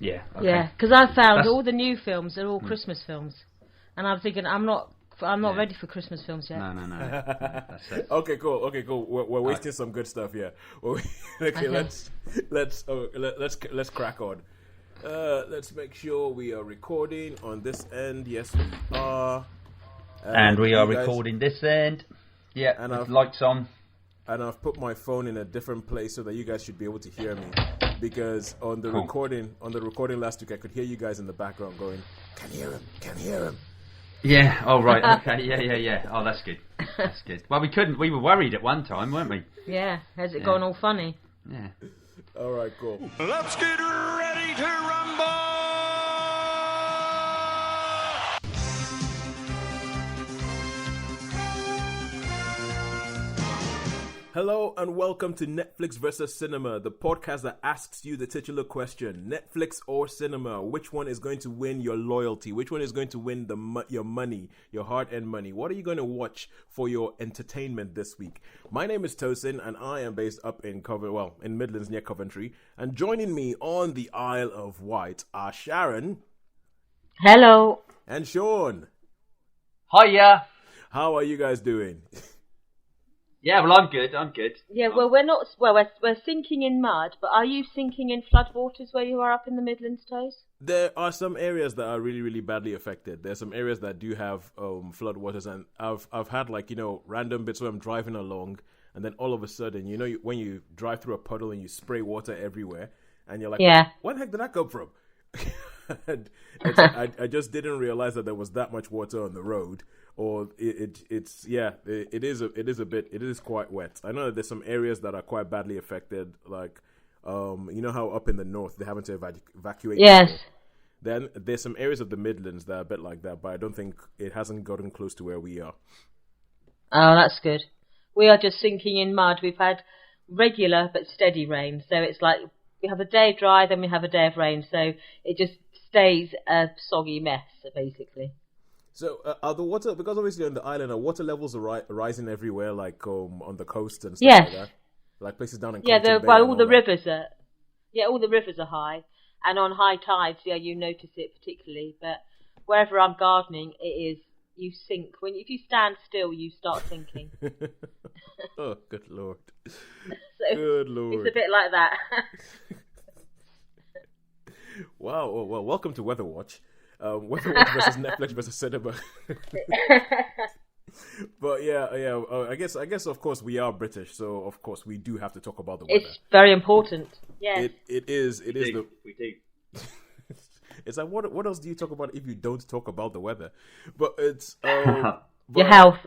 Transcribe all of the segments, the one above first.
Yeah. Okay. Yeah, because I found all the new films are all Christmas films, and I'm thinking I'm not ready for Christmas films yet. No. That's it. Okay, cool. We're wasting some good stuff here. Okay, let's crack on. Let's make sure we are recording on this end. Yes, we are. And we are recording this end. Yeah, and with lights on. And I've put my phone in a different place so that you guys should be able to hear me. Because on the recording last week, I could hear you guys in the background going, "Can hear him." Yeah. Oh right. Okay. Yeah. Oh, that's good. That's good. Well, we couldn't. We were worried at one time, weren't we? Yeah. Has it gone all funny? Yeah. All right. Cool. Let's get ready to rumble. Hello and welcome to Netflix versus Cinema, the podcast that asks you the titular question: Netflix or cinema? Which one is going to win your loyalty? Which one is going to win your money, your hard-earned money? What are you going to watch for your entertainment this week? My name is Tosin, and I am based up in in Midlands near Coventry. And joining me on the Isle of Wight are Sharon. Hello. And Shaun. Hiya. How are you guys doing? Yeah, well, I'm good. Yeah, well, we're not. Well, we're sinking in mud, but are you sinking in floodwaters where you are up in the Midlands, Toes? There are some areas that are really, really badly affected. There's some areas that do have floodwaters, and I've had random bits where I'm driving along, and then all of a sudden, when you drive through a puddle and you spray water everywhere, and you're like, yeah, where the heck did that come from? And I just didn't realize that there was that much water on the road. Or it is quite wet. I know that there's some areas that are quite badly affected, like how up in the north they're having to evacuate. Yes. People. Then there's some areas of the Midlands that are a bit like that, but I don't think it hasn't gotten close to where we are. Oh, that's good. We are just sinking in mud. We've had regular but steady rain, so it's like we have a day of dry, then we have a day of rain, so it just stays a soggy mess, basically. So are the water, because obviously on the island, are water levels are rising everywhere, like on the coast and stuff like that? Like places down in all the rivers are high, and on high tides, you notice it particularly. But wherever I'm gardening, you sink. If you stand still, you start sinking. Oh, good lord! Good lord! It's a bit like that. Wow. Well, welcome to Weather Watch. Weather Watch versus Netflix versus cinema. But I guess of course we are British, so of course we do have to talk about the weather. It's very important. Yeah, it is. We do. It's like what else do you talk about if you don't talk about the weather? But it's your health.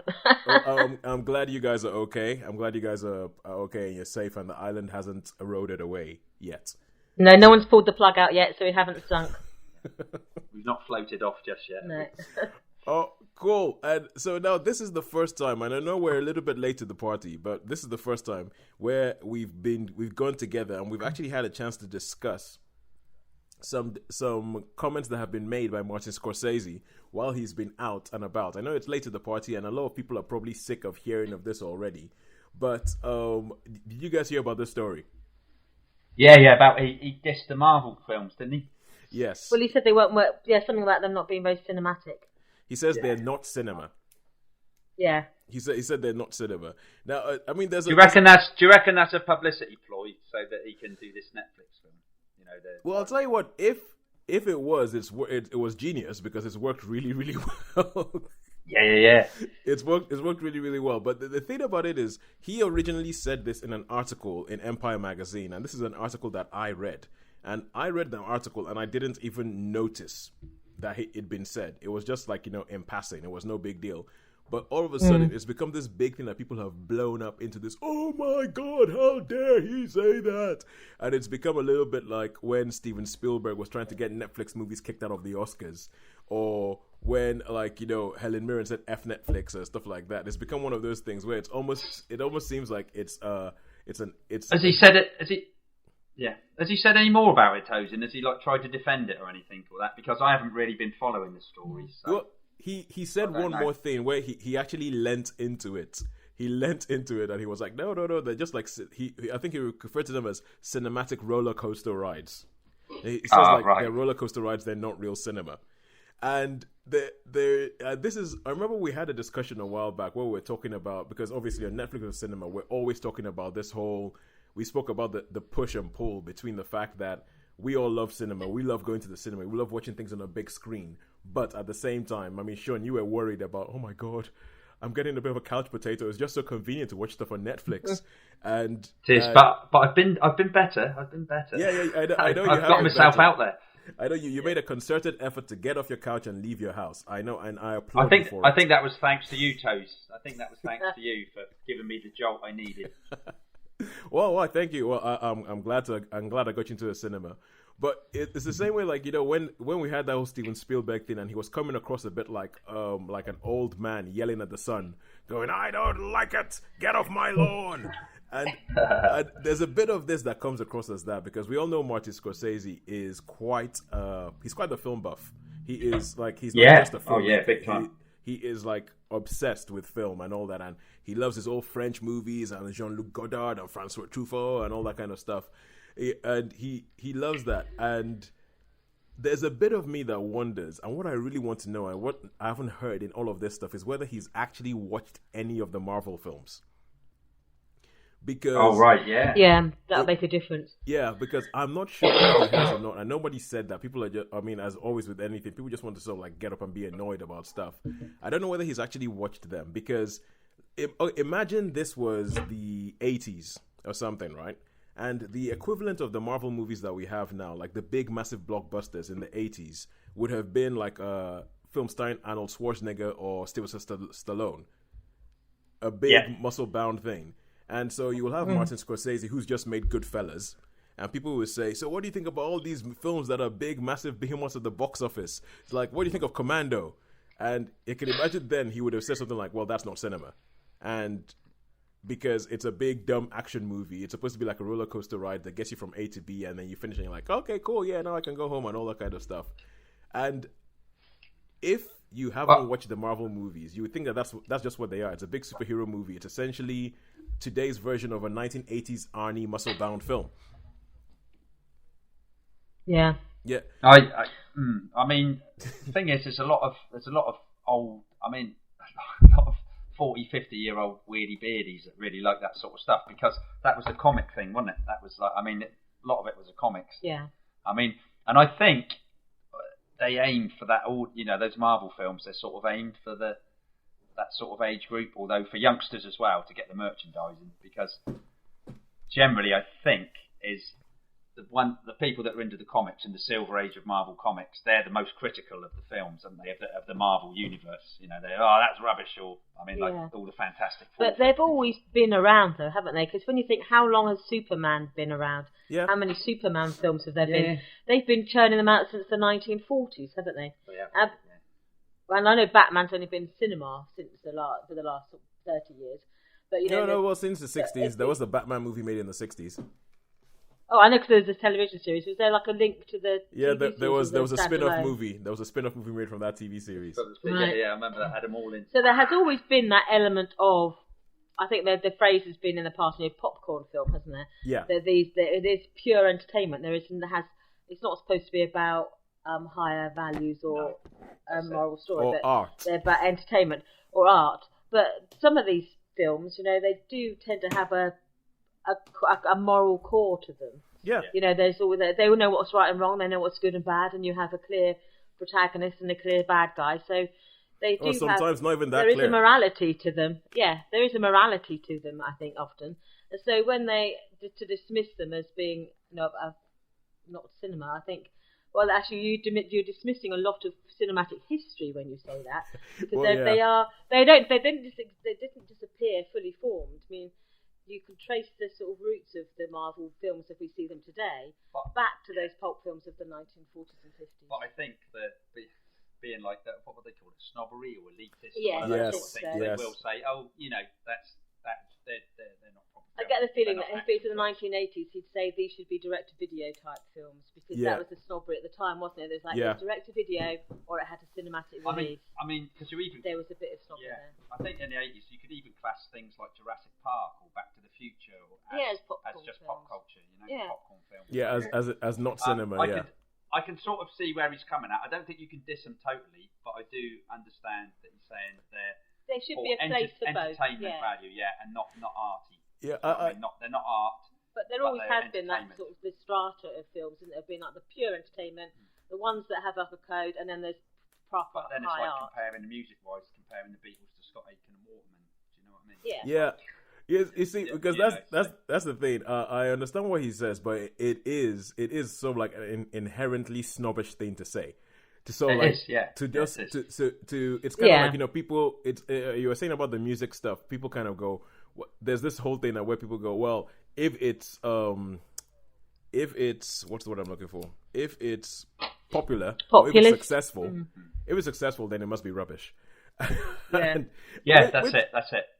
I'm glad you guys are okay. I'm glad you guys are okay and you're safe, and the island hasn't eroded away yet. No one's pulled the plug out yet, so we haven't sunk. We've not floated off just yet. No. Oh, cool. And so now this is the first time, and I know we're a little bit late to the party, but this is the first time where we've gone together and we've actually had a chance to discuss some comments that have been made by Martin Scorcese while he's been out and about. I know it's late to the party and a lot of people are probably sick of hearing of this already, but did you guys hear about this story? Yeah, about he dissed the Marvel films, didn't he? Yes. Well, he said they won't work. Yeah, something about them not being very cinematic. He says they're not cinema. Yeah. He said they're not cinema. Now, I mean, there's. Do you reckon that's a publicity ploy so that he can do this Netflix film? Well, I'll tell you what. If it was, it was genius because it's worked really, really well. Yeah. It's worked really, really well. But the thing about it is, he originally said this in an article in Empire magazine, and this is an article that I read. And I read the article and I didn't even notice that it'd been said. It was just like, in passing. It was no big deal. But all of a sudden, it's become this big thing that people have blown up into this, oh my God, how dare he say that? And it's become a little bit like when Steven Spielberg was trying to get Netflix movies kicked out of the Oscars. Or when, Helen Mirren said F Netflix or stuff like that. It's become one of those things where it almost seems like it's. Has he said it? Yeah. Has he said any more about it, Tosin? Has he tried to defend it or anything or that? Because I haven't really been following the story. So. Well, he said one more thing where he actually leant into it. He leant into it and he was like, no, they're just like I think he referred to them as cinematic roller coaster rides. He says they're roller coaster rides, they're not real cinema. And this is, I remember we had a discussion a while back where we were talking about, because obviously on Netflix or cinema, we're always talking about this whole, we spoke about the push and pull between the fact that we all love cinema, we love going to the cinema, we love watching things on a big screen. But at the same time, I mean, Shaun, you were worried about, oh my God, I'm getting a bit of a couch potato. It's just so convenient to watch stuff on Netflix. And it is, but I've been better. Yeah, I know. I've got myself out there. I know you made a concerted effort to get off your couch and leave your house. I know, and I applaud you for it. I think that was thanks to you, Toes. I think that was thanks to you for giving me the jolt I needed. Well, thank you. Well, I'm glad I got you into the cinema. But it's the same way, like, you know, when we had that whole Steven Spielberg thing, and he was coming across a bit like an old man yelling at the sun, going, "I don't like it, get off my lawn." And there's a bit of this that comes across as that, because we all know Martin Scorcese is he's quite the film buff. He is like, he's not just a film. Oh yeah, big time. He is like obsessed with film and all that, and he loves his old French movies and Jean-Luc Godard and François Truffaut and all that kind of stuff. And he loves that. And there's a bit of me that wonders, and what I really want to know, and what I haven't heard in all of this stuff, is whether he's actually watched any of the Marvel films. Because that'll make a difference. Yeah, because I'm not sure if he has or not, and nobody said that. People are just, I mean, as always with anything, people just want to sort of like get up and be annoyed about stuff. I don't know whether he's actually watched them, because imagine this was the 80s or something, right? And the equivalent of the Marvel movies that we have now, like the big massive blockbusters in the 80s, would have been like a film starring Arnold Schwarzenegger or Sylvester Stallone. A big muscle-bound thing. And so you will have Martin Scorsese, who's just made Goodfellas, and people will say, so what do you think about all these films that are big, massive behemoths at the box office? It's like, what do you think of Commando? And you can imagine then he would have said something like, well, that's not cinema. And because it's a big, dumb action movie, it's supposed to be like a roller coaster ride that gets you from A to B, and then you finish and you're like, okay, cool, yeah, now I can go home and all that kind of stuff. And if you haven't watched the Marvel movies, you would think that that's just what they are. It's a big superhero movie. It's essentially today's version of a 1980s Arnie muscle-bound film. Yeah. Yeah. I mean, the thing is, there's a lot of old, I mean, a lot of 40, 50-year-old weirdy beardies that really like that sort of stuff, because that was a comic thing, wasn't it? That was like, I mean, a lot of it was a comics. Yeah. I mean, and I think they aimed for that old, you know, those Marvel films, they're sort of aimed for that sort of age group, although for youngsters as well, to get the merchandising, because generally I think is the people that are into the comics in the Silver Age of Marvel Comics, they're the most critical of the films, aren't they, of the Marvel universe. You know, that's rubbish, or I mean, like all the Fantastic Four. But they've always been around, though, haven't they? Because when you think, how long has Superman been around? Yeah. How many Superman films have there been? They've been churning them out since the 1940s, haven't they? Yeah. And I know Batman's only been cinema since for the last 30 years. But you know, well, since the 60s, there was the Batman movie made in the 60s. Oh, I know, because there was a television series. Was there like a link to the TV there was a spin-off standalone movie. There was a spin-off movie made from that TV series. Right. Yeah, I remember that had them all in. So there has always been that element of, I think the phrase has been in the past, popcorn film, hasn't there? Yeah. It is pure entertainment. It's not supposed to be about higher values or moral story, or art. They're about entertainment or art. But some of these films, they do tend to have a moral core to them. Yeah. There's always, they all know what's right and wrong. They know what's good and bad, and you have a clear protagonist and a clear bad guy. So they do. Sometimes not even that there clear. Is a morality to them. Yeah, there is a morality to them, I think, often. And so when they to dismiss them as being not cinema, I think. Well, actually, you're dismissing a lot of cinematic history when you say that, because they didn't disappear fully formed. I mean, you can trace the sort of roots of the Marvel films, if we see them today, back to those pulp films of the 1940s and 50s. But I think that being like that, what would they call it, snobbery or elitist? Yeah, that sort of thing. Yes. They will say, they're not proper I get the feeling that if it's in the 1980s, he'd say these should be direct-to-video type films because that was the snobbery at the time, wasn't it? There's like it was direct-to-video or it had a cinematic release. I mean, because there was a bit of snobbery there. I think in the 80s you could even class things like Jurassic Park or Back to the Future as just pop culture, popcorn films. Yeah, as not cinema. I can sort of see where he's coming at. I don't think you can diss them totally, but I do understand that he's saying there should be a place for both. Entertainment value, and not arty. Yeah, they're not art. But there always has been that sort of the strata of films, and there have been like the pure entertainment, the ones that have upper code, and then there's proper But then it's high like art. comparing the music-wise, comparing the Beatles to Scott Aiken and Waterman. Do you know what I mean? Yeah. Yes, you see, because that's the thing. I understand what he says, but it is sort of like an inherently snobbish thing to say. It's kind of like people. It's you were saying about the music stuff. People kind of go. There's this whole thing where people go, well, if it's what's the word I'm looking for? If it's popular, or if it's successful, then it must be rubbish. That's it.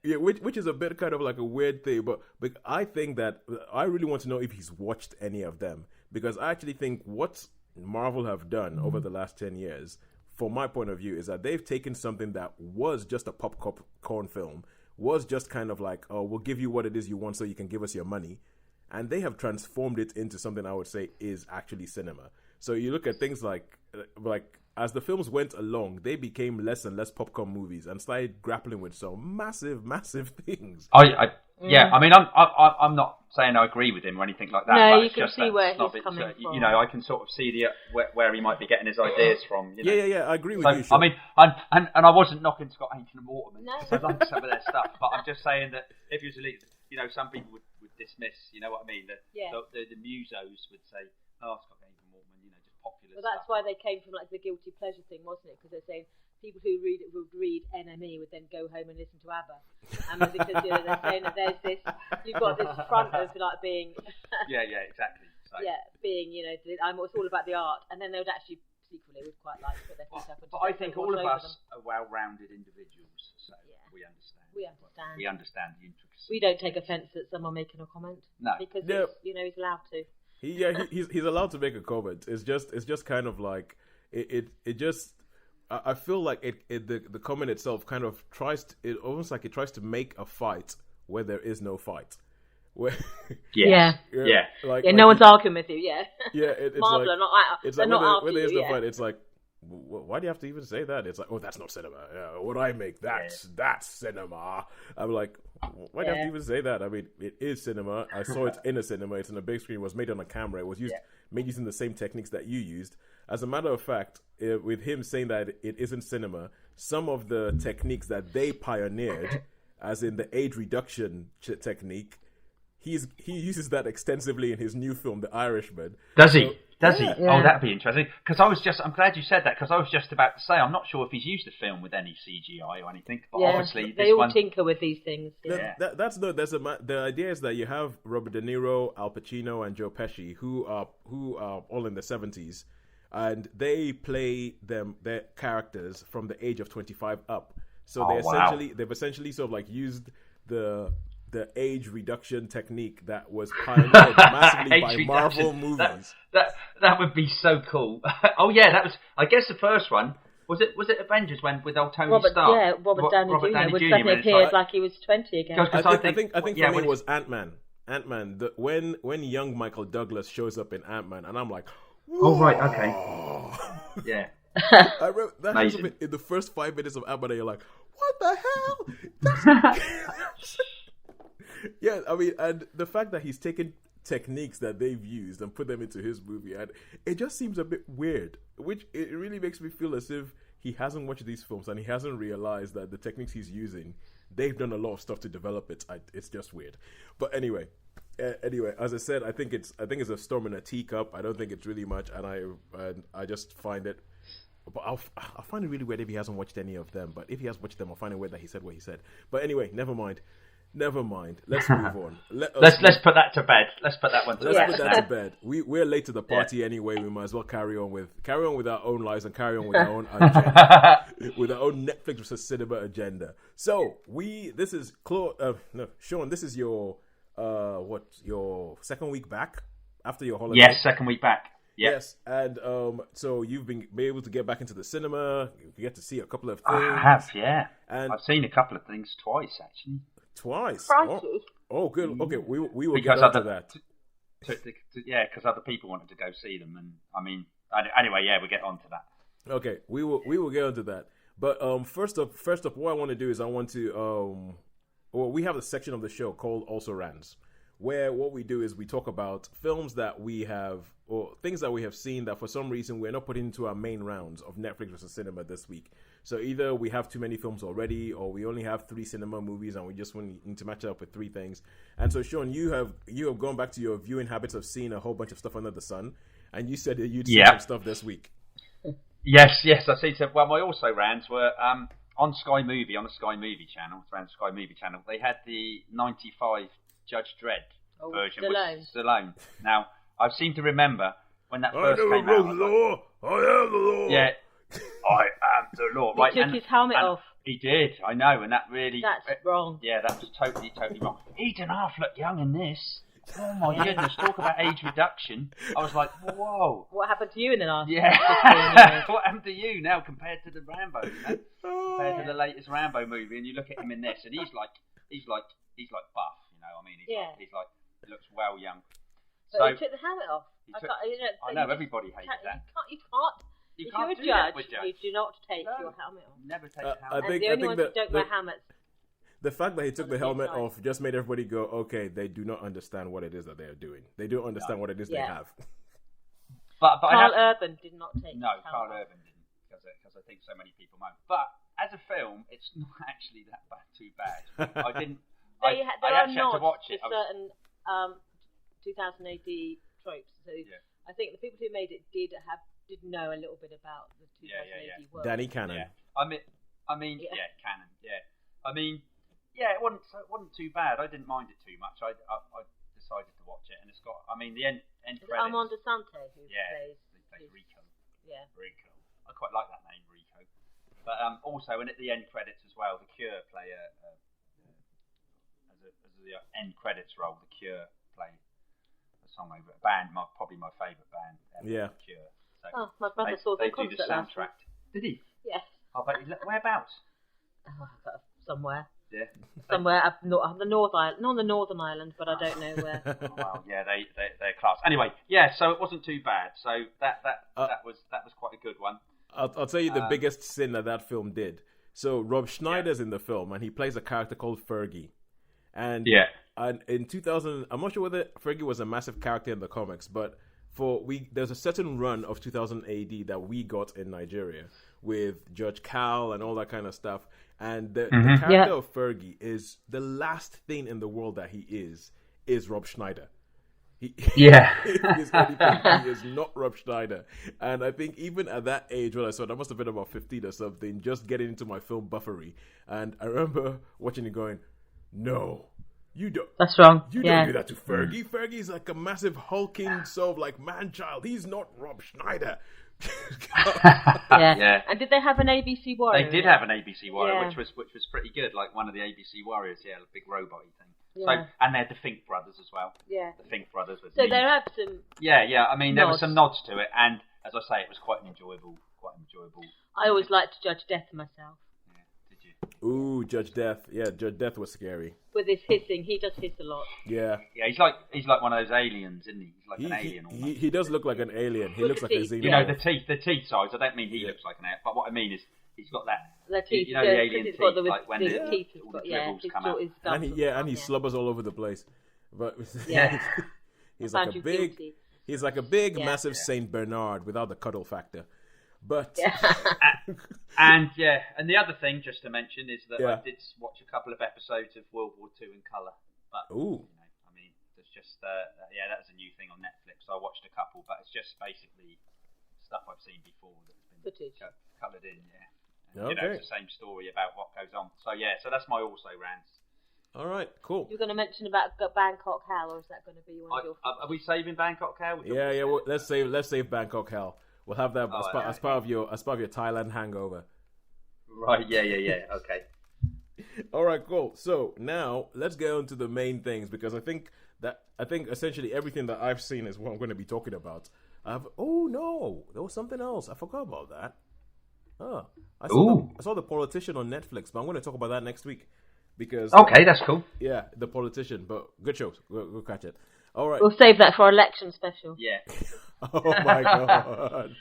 Yeah, which is a bit kind of like a weird thing, but I think that I really want to know if he's watched any of them, because I actually think what Marvel have done over the last 10 years, from my point of view, is that they've taken something that was just a popcorn film, was just kind of like, oh, we'll give you what it is you want so you can give us your money, and they have transformed it into something I would say is actually cinema. So you look at things like as the films went along, they became less and less popcorn movies and started grappling with some massive things. I mean, I'm not saying I agree with him or anything like that. No, but you can see where he's coming from. You know, I can sort of see where he might be getting his ideas from. You know? Yeah, I agree with you. Shaun. I mean, and I wasn't knocking Scott Aiken and Waterman. No. I like some of their stuff, but I'm just saying that if he was some people would dismiss. You know what I mean? The musos would say, "Oh, Scott Aiken and Waterman, just popular." Well, that's why they came from like the guilty pleasure thing, wasn't it? Because they're saying people who would read NME would then go home and listen to ABBA, and because they're saying that there's this, you've got this front of like being exactly. So, being it's all about the art, and then they would actually secretly would quite like to put their feet up. But I think all of us are well-rounded individuals, so we understand. We understand the intricacies. We don't take offence at someone making a comment, because he's allowed to. He's allowed to make a comment. It's just kind of like it just. I feel like the comment itself kind of tries to make a fight where there is no fight. Where no one's arguing with you. It's Marvel like, are not. It's they're like not when there's you, no fight. It's like, why do you have to even say that? It's like, oh, that's not cinema. What I make, that's cinema. I'm like, why do you have to even say that? I mean, it is cinema. I saw it in a cinema. It's on a big screen. It was made on a camera. It was made using the same techniques that you used. As a matter of fact, with him saying that it isn't cinema, some of the techniques that they pioneered, as in the age reduction technique, he uses that extensively in his new film, The Irishman. Does he? Oh, that'd be interesting. Because I'm glad you said that, because I was just about to say, I'm not sure if he's used the film with any CGI or anything, but obviously they all tinker with these things. The idea is that you have Robert De Niro, Al Pacino, and Joe Pesci, who are all in the 70s, and they play their characters from the age of 25 up. So they've essentially sort of like used the age reduction technique that was pioneered massively by Marvel movies. That would be so cool. Oh yeah, that was, I guess, the first one. Was it Avengers when with old Tony Stark? Yeah, Robert Downey Jr. Which suddenly appeared like he was 20 again. I think for me it was Ant-Man. When young Michael Douglas shows up in Ant-Man, and I'm like, whoa. Oh right, okay, yeah. I remember that happens in the first 5 minutes of Ant-Man, and you're like, what the hell? Yeah, I mean, and the fact that he's taken techniques that they've used and put them into his movie, and it just seems a bit weird, which it really makes me feel as if he hasn't watched these films and he hasn't realized that the techniques he's using, they've done a lot of stuff to develop it. It's just weird. But anyway, as I said, I think it's a storm in a teacup. I don't think it's really much, and I just find it. But I'll find it really weird if he hasn't watched any of them. But if he has watched them, I'll find it weird that he said what he said. But anyway, never mind. Let's move on. Let's put that to bed. Let's put that one to bed. Let's put that to bed. We're late to the party anyway. We might as well carry on with our own lives and carry on with our own agenda, with our own Netflix versus cinema agenda. So Shaun, this is your your second week back after your holiday? Yes, second week back. Yep. Yes, and so you've been able to get back into the cinema. You get to see a couple of things. I have, yeah. And I've seen a couple of things twice, actually. Twice. Crikey. Oh, good. Okay, we will Because get onto that. Yeah, because other people wanted to go see them, and I mean, anyway, yeah, we'll get on to that. Okay, we will get onto that. But first up, what I want to do is I want to we have a section of the show called Also Rans, where what we do is we talk about films that we have or things that we have seen that for some reason we're not putting into our main rounds of Netflix versus cinema this week. So either we have too many films already, or we only have 3 cinema movies and we just need to match it up with 3 things. And so Shaun, you have gone back to your viewing habits of seeing a whole bunch of stuff under the sun, and you said that you'd seen some stuff this week. Yes, I've seen some. Well, my also rants were on Sky Movie, on the Sky Movie channel, around the Sky Movie channel. They had the 95 Judge Dredd version with Stallone. Now, I seem to remember when that first came out. I am the law. Yeah, I am the law. He took his helmet off. He did, I know, and that really... That's wrong. Yeah, that was totally wrong. He didn't half look young in this. Oh my goodness, talk about age reduction. I was like, whoa. What happened to you in the last? Yeah. What happened to you now compared to the Rambo, compared to the latest Rambo movie, and you look at him in this, and he's like buff, you know. I mean, he's like he looks well young. But he took the helmet off. I know everybody hated that. If you're a judge, you do not take your helmet off. Never take the helmet off. The only ones who don't wear helmets. The fact that he took the helmet off just made everybody go, okay, they do not understand what it is that they are doing. They don't understand what it is they have. But Carl Urban did not take Carl Urban didn't, because I think so many people might. But as a film, it's not actually that too bad. I didn't... I actually had to watch it. Certain 2000 AD tropes. So I think the people who made it did know a little bit about the 2000 AD world. Danny Cannon. Yeah. I mean, Cannon. Yeah. I mean, it wasn't too bad. I didn't mind it too much. I decided to watch it, and it's got. I mean, the end credits. Armand Asante who plays Rico. Yeah. Rico. I quite like that name, Rico. But also, and at the end credits as well, The Cure play as the end credits roll. The Cure play a song over a band, probably my favourite band ever, The Cure. So my brother saw the concert do the soundtrack. Did he? Yes. Oh, but whereabouts? Somewhere. Yeah. Somewhere up on the North Island, not on the Northern Island, but I don't know where. Oh, well, yeah, they're class. Anyway, so it wasn't too bad. So that was quite a good one. I'll tell you the biggest sin that film did. So Rob Schneider's in the film, and he plays a character called Fergie. And in 2000, I'm not sure whether Fergie was a massive character in the comics, but there's a certain run of 2000 AD that we got in Nigeria with Judge Cal and all that kind of stuff. And the character of Fergie is the last thing in the world that he is Rob Schneider. He is not Rob Schneider. And I think even at that age, when I saw it, I must have been about 15 or something, just getting into my film buffery. And I remember watching it going, no, you don't. That's wrong. You don't do that to Fergie. Fergie's like a massive hulking sort of like man-child. He's not Rob Schneider. And did they have an ABC Warrior? They did have an ABC Warrior, which was pretty good, like one of the ABC Warriors, a big robot-y thing. So, and they had the Fink brothers as well. Yeah, the Fink brothers. So there have some. I mean, there were some nods to it, and as I say, it was quite enjoyable. I always liked Judge Death myself. Did you? Ooh, Judge Death. Yeah, Judge Death was scary. With his hissing, he does hiss a lot. Yeah. Yeah, he's like one of those aliens, isn't he? He's like an alien. He does look like an alien. He looks like a xenomorph. You know, the teeth size. I don't mean he looks like an alien, but what I mean is he's got that. The teeth, you know, the alien teeth, like when the teeth all the dribbles come out. And he slubbers all over the place. But he's like a big, massive Saint Bernard without the cuddle factor. But and the other thing just to mention is that I did watch a couple of episodes of World War II in colour. But I mean, there's just that's a new thing on Netflix. So I watched a couple, but it's just basically stuff I've seen before that's been coloured in. And, it's the same story about what goes on. So so that's my also rants. All right, cool. You're going to mention about Bangkok Hell, or is that going to be one of your? Are we saving Bangkok Hell? Well, let's save Bangkok Hell. We'll have that as part of your Thailand hangover. Right. Yeah. Okay. All right, cool. So now let's get on to the main things because I think essentially everything that I've seen is what I'm going to be talking about. Oh no, there was something else. I forgot about that. Oh, I saw the Politician on Netflix, but I'm going to talk about that next week because Okay, that's cool. yeah, The Politician. But good show. Go catch it. All right. We'll save that for our election special. Yeah. Oh my god.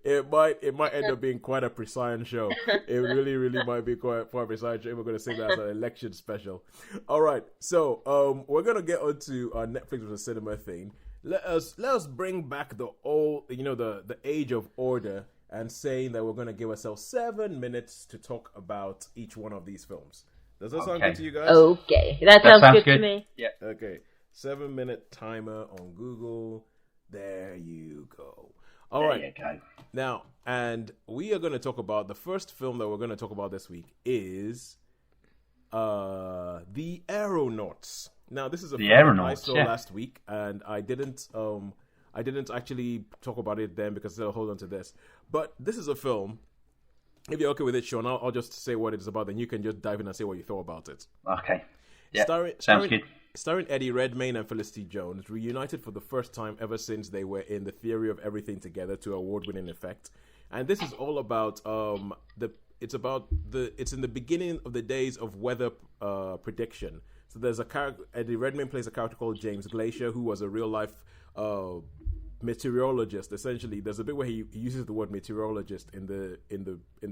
It might end up being quite a precise show. It really might be quite a precise show. We're going to say that as an election special. All right, so we're going to get onto our Netflix with a cinema thing. Let us bring back the old, the age of order, and saying that we're going to give ourselves 7 minutes to talk about each one of these films. Does that sound good to you guys? Okay, that sounds good to me. Yeah. Okay, 7-minute timer on Google. There you go. All right. There you go. Now, and we are going to talk about the first film that we're going to talk about this week is The Aeronauts. Now, this is a film I saw last week, and I didn't actually talk about it then because I'll hold on to this. But this is a film. If you're okay with it, Shaun, I'll just say what it's about, then you can just dive in and say what you thought about it. Okay. Yeah, sounds good. Starring Eddie Redmayne and Felicity Jones, reunited for the first time ever since they were in The Theory of Everything Together to award-winning effect. And this is all about it's in the beginning of the days of weather prediction. So there's a character, Eddie Redmayne plays a character called James Glacier, who was a real-life meteorologist. Essentially, there's a bit where he uses the word meteorologist in the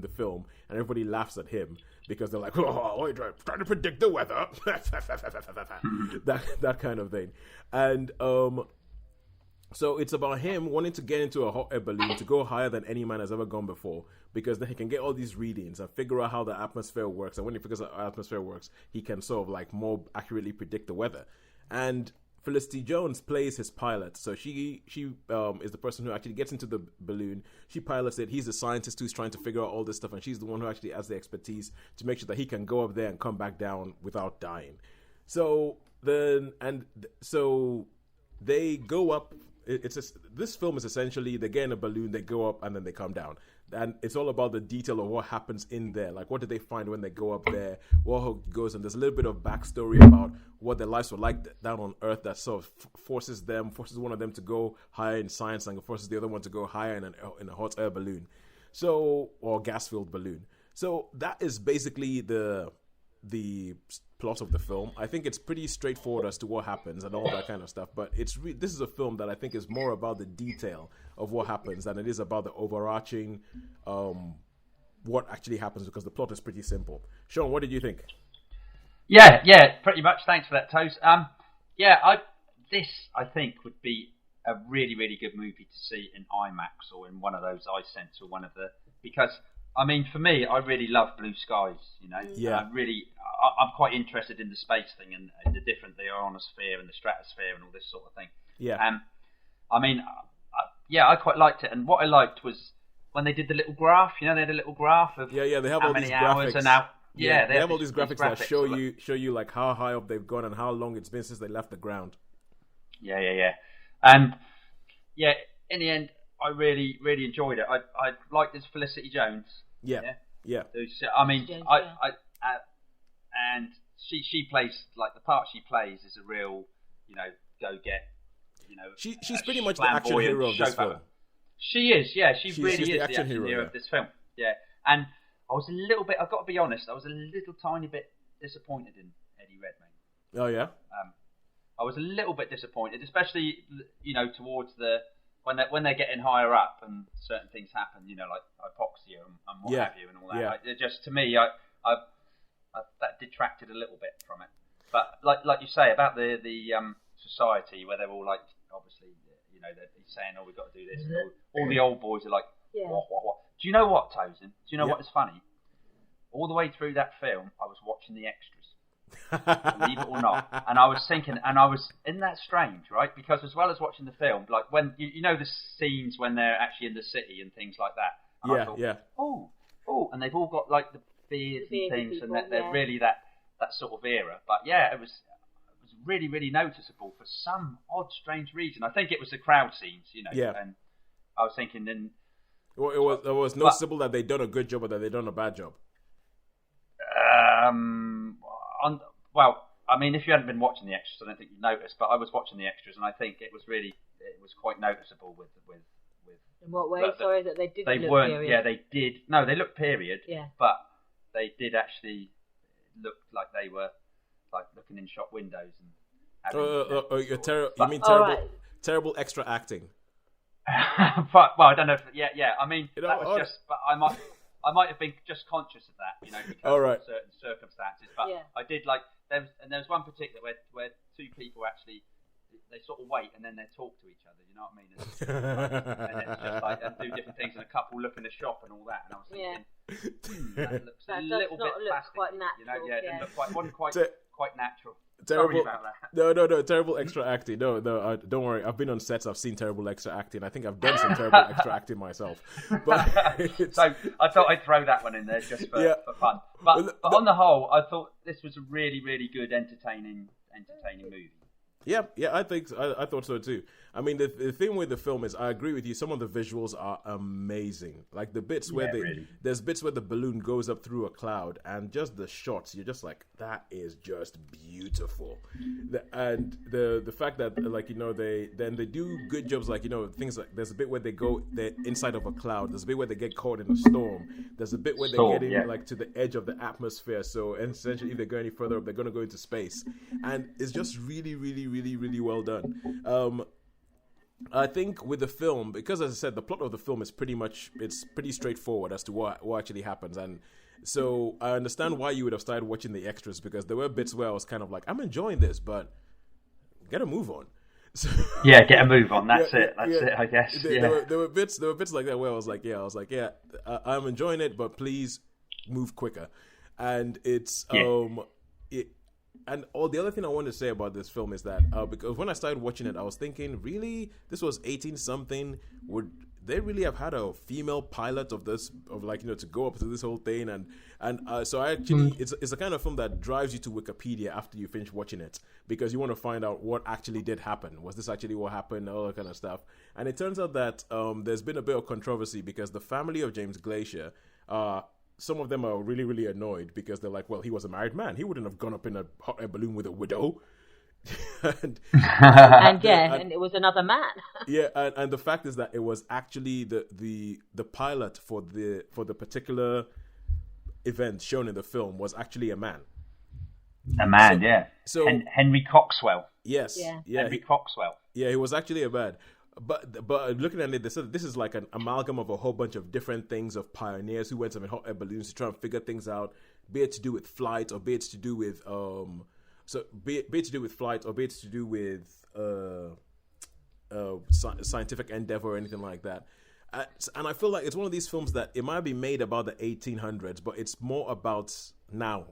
film, and everybody laughs at him because they're like, "Oh, you're trying to predict the weather," that kind of thing. And so it's about him wanting to get into a hot air balloon to go higher than any man has ever gone before, because then he can get all these readings and figure out how the atmosphere works. And when he figures out how the atmosphere works, he can sort of like more accurately predict the weather. And Felicity Jones plays his pilot. So she is the person who actually gets into the balloon. She pilots it. He's the scientist who's trying to figure out all this stuff, and she's the one who actually has the expertise to make sure that he can go up there and come back down without dying. So they go up. This film is essentially they get in a balloon, they go up, and then they come down. And it's all about the detail of what happens in there. Like, what did they find when they go up there? What goes, and there's a little bit of backstory about what their lives were like down on Earth that sort of forces one of them to go higher in science and forces the other one to go higher in a hot air balloon. Or gas-filled balloon. So that is basically the plot of the film. I think it's pretty straightforward as to what happens and all that kind of stuff, but this is a film that I think is more about the detail of what happens than it is about the overarching what actually happens, because the plot is pretty simple. Shaun, what did you think? Yeah, pretty much. Thanks for that, Toes. This I think would be a really, really good movie to see in IMAX or in one of those iSense or one of the, because I mean, for me, I really love blue skies, Yeah. I'm quite interested in the space thing and the the ionosphere and the stratosphere and all this sort of thing. Yeah. I quite liked it. And what I liked was when they did the little graph, they had a little graph of they have how all many these hours graphics. and now. They have all these graphics that show you like how high up they've gone and how long it's been since they left the ground. Yeah. And in the end, I really, really enjoyed it. I liked this Felicity Jones. Yeah. I mean, and she plays, like, the part she plays is a real, go get, she's pretty much the action hero of this film. She is, yeah. She really is the action hero of this film. Yeah. And I was a little bit, I've got to be honest, I was a little tiny bit disappointed in Eddie Redmayne. Oh, yeah? I was a little bit disappointed, especially, towards when they're getting higher up and certain things happen, like hypoxia and what have you and all that. Yeah. Like, just to me, I that detracted a little bit from it. But like you say about the society where they're all like, obviously, he's saying, "Oh, we've got to do this." And all the old boys are like, "What?" Do you know what, Tosin? Do you know what is funny? All the way through that film, I was watching the extras. Believe it or not, and I was thinking, isn't that strange, right? Because as well as watching the film, like when the scenes when they're actually in the city and things like that, and I thought, oh, and they've all got like the beards and things, people, and they're really that sort of era. But yeah, it was really, really noticeable for some odd, strange reason. I think it was the crowd scenes, Yeah. And I was thinking, then Well, it was noticeable that they'd done a good job or that they'd done a bad job. Well, I mean, if you hadn't been watching the extras, I don't think you'd notice. But I was watching the extras, and I think it was quite noticeable with. In what way? Sorry, that they didn't. They look weren't. period. Yeah, they did. No, they looked period. Yeah. But they did actually look like they were like looking in shop windows and. You mean terrible, terrible extra acting? But, well, I don't know. Yeah. I mean, You know, that was just. But I might have been just conscious of that, because of certain circumstances. But I did like there was one particular where two people actually they sort of wait and then they talk to each other. You know what I mean? And it's just like and do different things, and a couple look in the shop and all that. And I was thinking, that looks a little bit plastic. Quite natural. It didn't look wasn't quite natural. Terrible. Sorry about that. No, terrible extra acting. No, don't worry. I've been on sets. I've seen terrible extra acting. I think I've done some terrible extra acting myself. But so I thought I'd throw that one in there just for fun. But on the whole, I thought this was a really, really good, entertaining movie. Yeah, I think I thought so too. I mean, the thing with the film is, I agree with you. Some of the visuals are amazing. Like the bits where there's bits where the balloon goes up through a cloud, and just the shots, you're just like, that is just beautiful. And the fact that they do good jobs, like things like there's a bit where they're inside of a cloud. There's a bit where they get caught in a storm. There's a bit where they're getting like to the edge of the atmosphere. So essentially, if they go any further up, they're going to go into space, and it's just really, really, really, really well done. I think with the film, because as I said, the plot of the film is pretty straightforward as to what actually happens, and so I understand why you would have started watching the extras, because there were bits where I was kind of like, I'm enjoying this, but get a move on. So, get a move on. That's it, I guess. There were bits like that where I was like, I'm enjoying it, but please move quicker. And it's And the other thing I wanted to say about this film is that because when I started watching it, I was thinking, really, this was 18-something. Would they really have had a female pilot of this, to go up to this whole thing? And so I actually, it's a kind of film that drives you to Wikipedia after you finish watching it, because you want to find out what actually did happen. Was this actually what happened? All that kind of stuff. And it turns out that there's been a bit of controversy because the family of James Glacier, some of them are really, really annoyed because they're like, well, he was a married man. He wouldn't have gone up in a hot air balloon with a widow. and it was another man. And the fact is that it was actually the pilot for the particular event shown in the film was actually a man. A man, So Henry Coxwell. Yes. Yeah. Henry Coxwell. Yeah, he was actually a man. But looking at it, they said this is like an amalgam of a whole bunch of different things of pioneers who went up in hot air balloons to try and figure things out, be it to do with flight or be it to do with scientific endeavor or anything like that. And I feel like it's one of these films that it might be made about the 1800s, but it's more about now.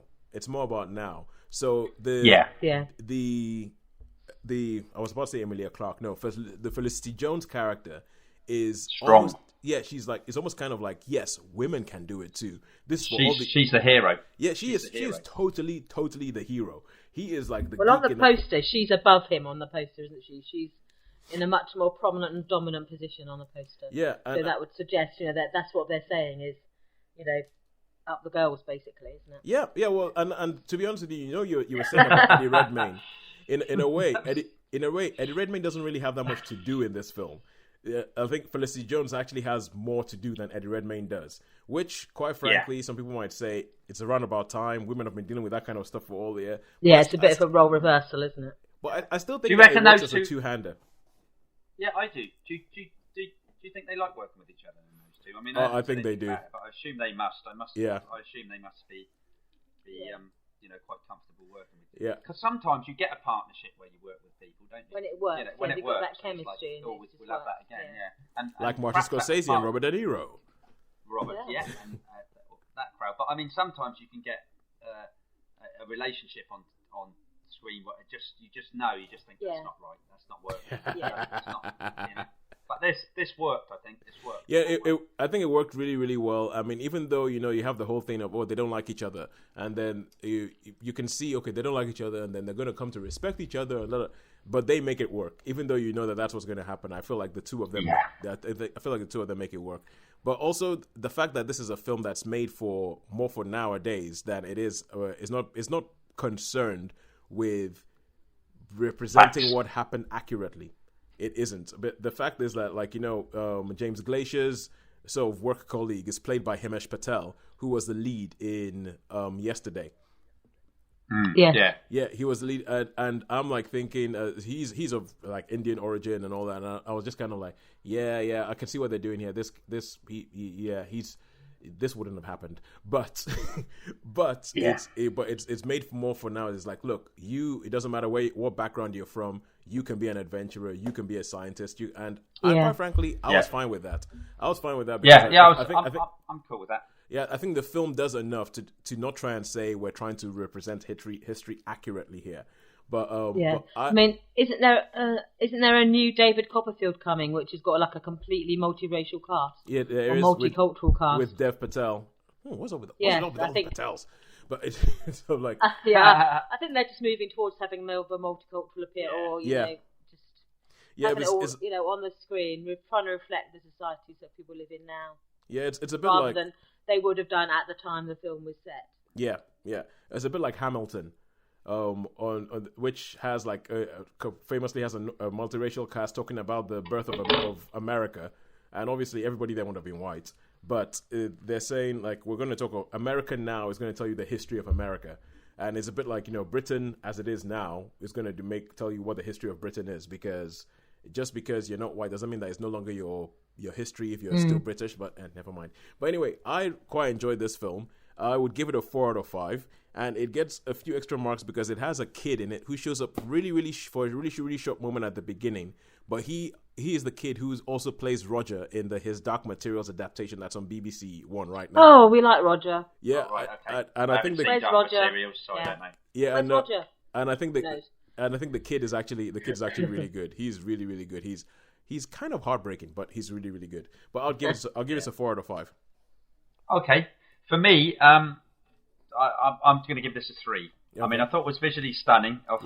So I was about to say Emilia Clarke. No, the Felicity Jones character is strong. It's almost kind of like, yes, women can do it too. She's the hero. Yeah, she is totally the hero. He is like the. Well, on the poster, she's above him on the poster, isn't she? She's in a much more prominent and dominant position on the poster. Yeah, so that would suggest, that's what they're saying is, up the girls, basically, isn't it? Yeah. Well, and to be honest with you, you were saying about Eddie Redmayne. In a way, Eddie Redmayne doesn't really have that much to do in this film. I think Felicity Jones actually has more to do than Eddie Redmayne does, which, quite frankly, some people might say it's around about time. Women have been dealing with that kind of stuff for all year. Yeah, it's a bit of a role reversal, isn't it? But I still think it works as a two-hander. Yeah, I do. Do you think they like working with each other in those two? I mean, I think they do. But I assume they must. I assume they must be quite comfortable working with you. Yeah. Because sometimes you get a partnership where you work with people, don't you? When it works. When it works. Got that chemistry. We'll have that again, And like Martin Scorcese and Robert De Niro. And that crowd. But I mean, sometimes you can get a relationship on screen where you just think that's not right. That's not working. It's not, But this worked, I think. Yeah, I think it worked really, really well. I mean, even though, you have the whole thing of, they don't like each other. And then you can see, they don't like each other. And then they're going to come to respect each other. But they make it work. Even though you know that that's what's going to happen. I feel like the two of them, I feel like the two of them make it work. But also the fact that this is a film that's made more for nowadays than it is not concerned with representing Facts. what happened accurately. It isn't. But the fact is that, like, James Glacier's sort of work colleague is played by Himesh Patel, who was the lead in Yesterday. Yeah. Yeah, he was the lead, and I'm like thinking he's of like Indian origin and all that. And I was just kind of like, yeah, I can see what they're doing here. This wouldn't have happened, but it's made more for now. It's like, look, it doesn't matter what background you're from, you can be an adventurer, you can be a scientist, quite frankly, I was fine with that. Because I'm cool with that. Yeah, I think the film does enough to not try and say we're trying to represent history accurately here. But I mean, isn't there a new David Copperfield coming, which has got like a completely multiracial cast? Yeah, there is multicultural cast with Dev Patel. What's up with all the Patels? But it's sort of like I think they're just moving towards having more of a multicultural appeal, or having it all, on the screen. We're trying to reflect the societies that people live in now. Yeah, it's a bit rather than they would have done at the time the film was set. Yeah, it's a bit like Hamilton, on which has famously has a multiracial cast talking about the birth of America, and obviously everybody there would have been white, but they're saying like we're going to talk. America now is going to tell you the history of America, and it's a bit like Britain as it is now is going to tell you what the history of Britain is, because just because you're not white doesn't mean that it's no longer your history if you're still British, but never mind. But anyway, I quite enjoyed this film. I would give it a 4 out of 5, and it gets a few extra marks because it has a kid in it who shows up for a really short moment at the beginning, but he is the kid who also plays Roger in his Dark Materials adaptation that's on BBC One right now. Oh, we like Roger. Yeah, right, okay. and I think Where's Roger? Materials, so I don't know. Yeah, Where's Roger? And I think the kid is actually really good. He's really, really good. He's kind of heartbreaking, but he's really, really good. But I'll give it a 4 out of 5. Okay, for me, I'm going to give this a 3. Okay. I mean, I thought it was visually stunning. I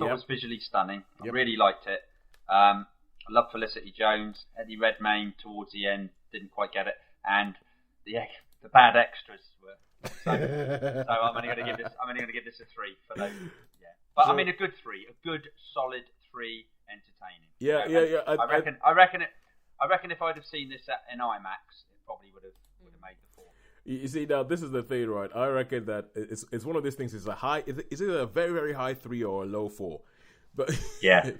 really liked it. I love Felicity Jones. Eddie Redmayne towards the end didn't quite get it, and the bad extras were. So I'm only going to give this a 3 for those. Yeah, but I mean a good 3, a good solid 3. Entertaining. Yeah. I reckon if I'd have seen this in IMAX, it probably would have made the 4. You see, now this is the thing, right? I reckon that it's one of these things. It's a high. Is it a very, very high 3 or a low 4? But yeah,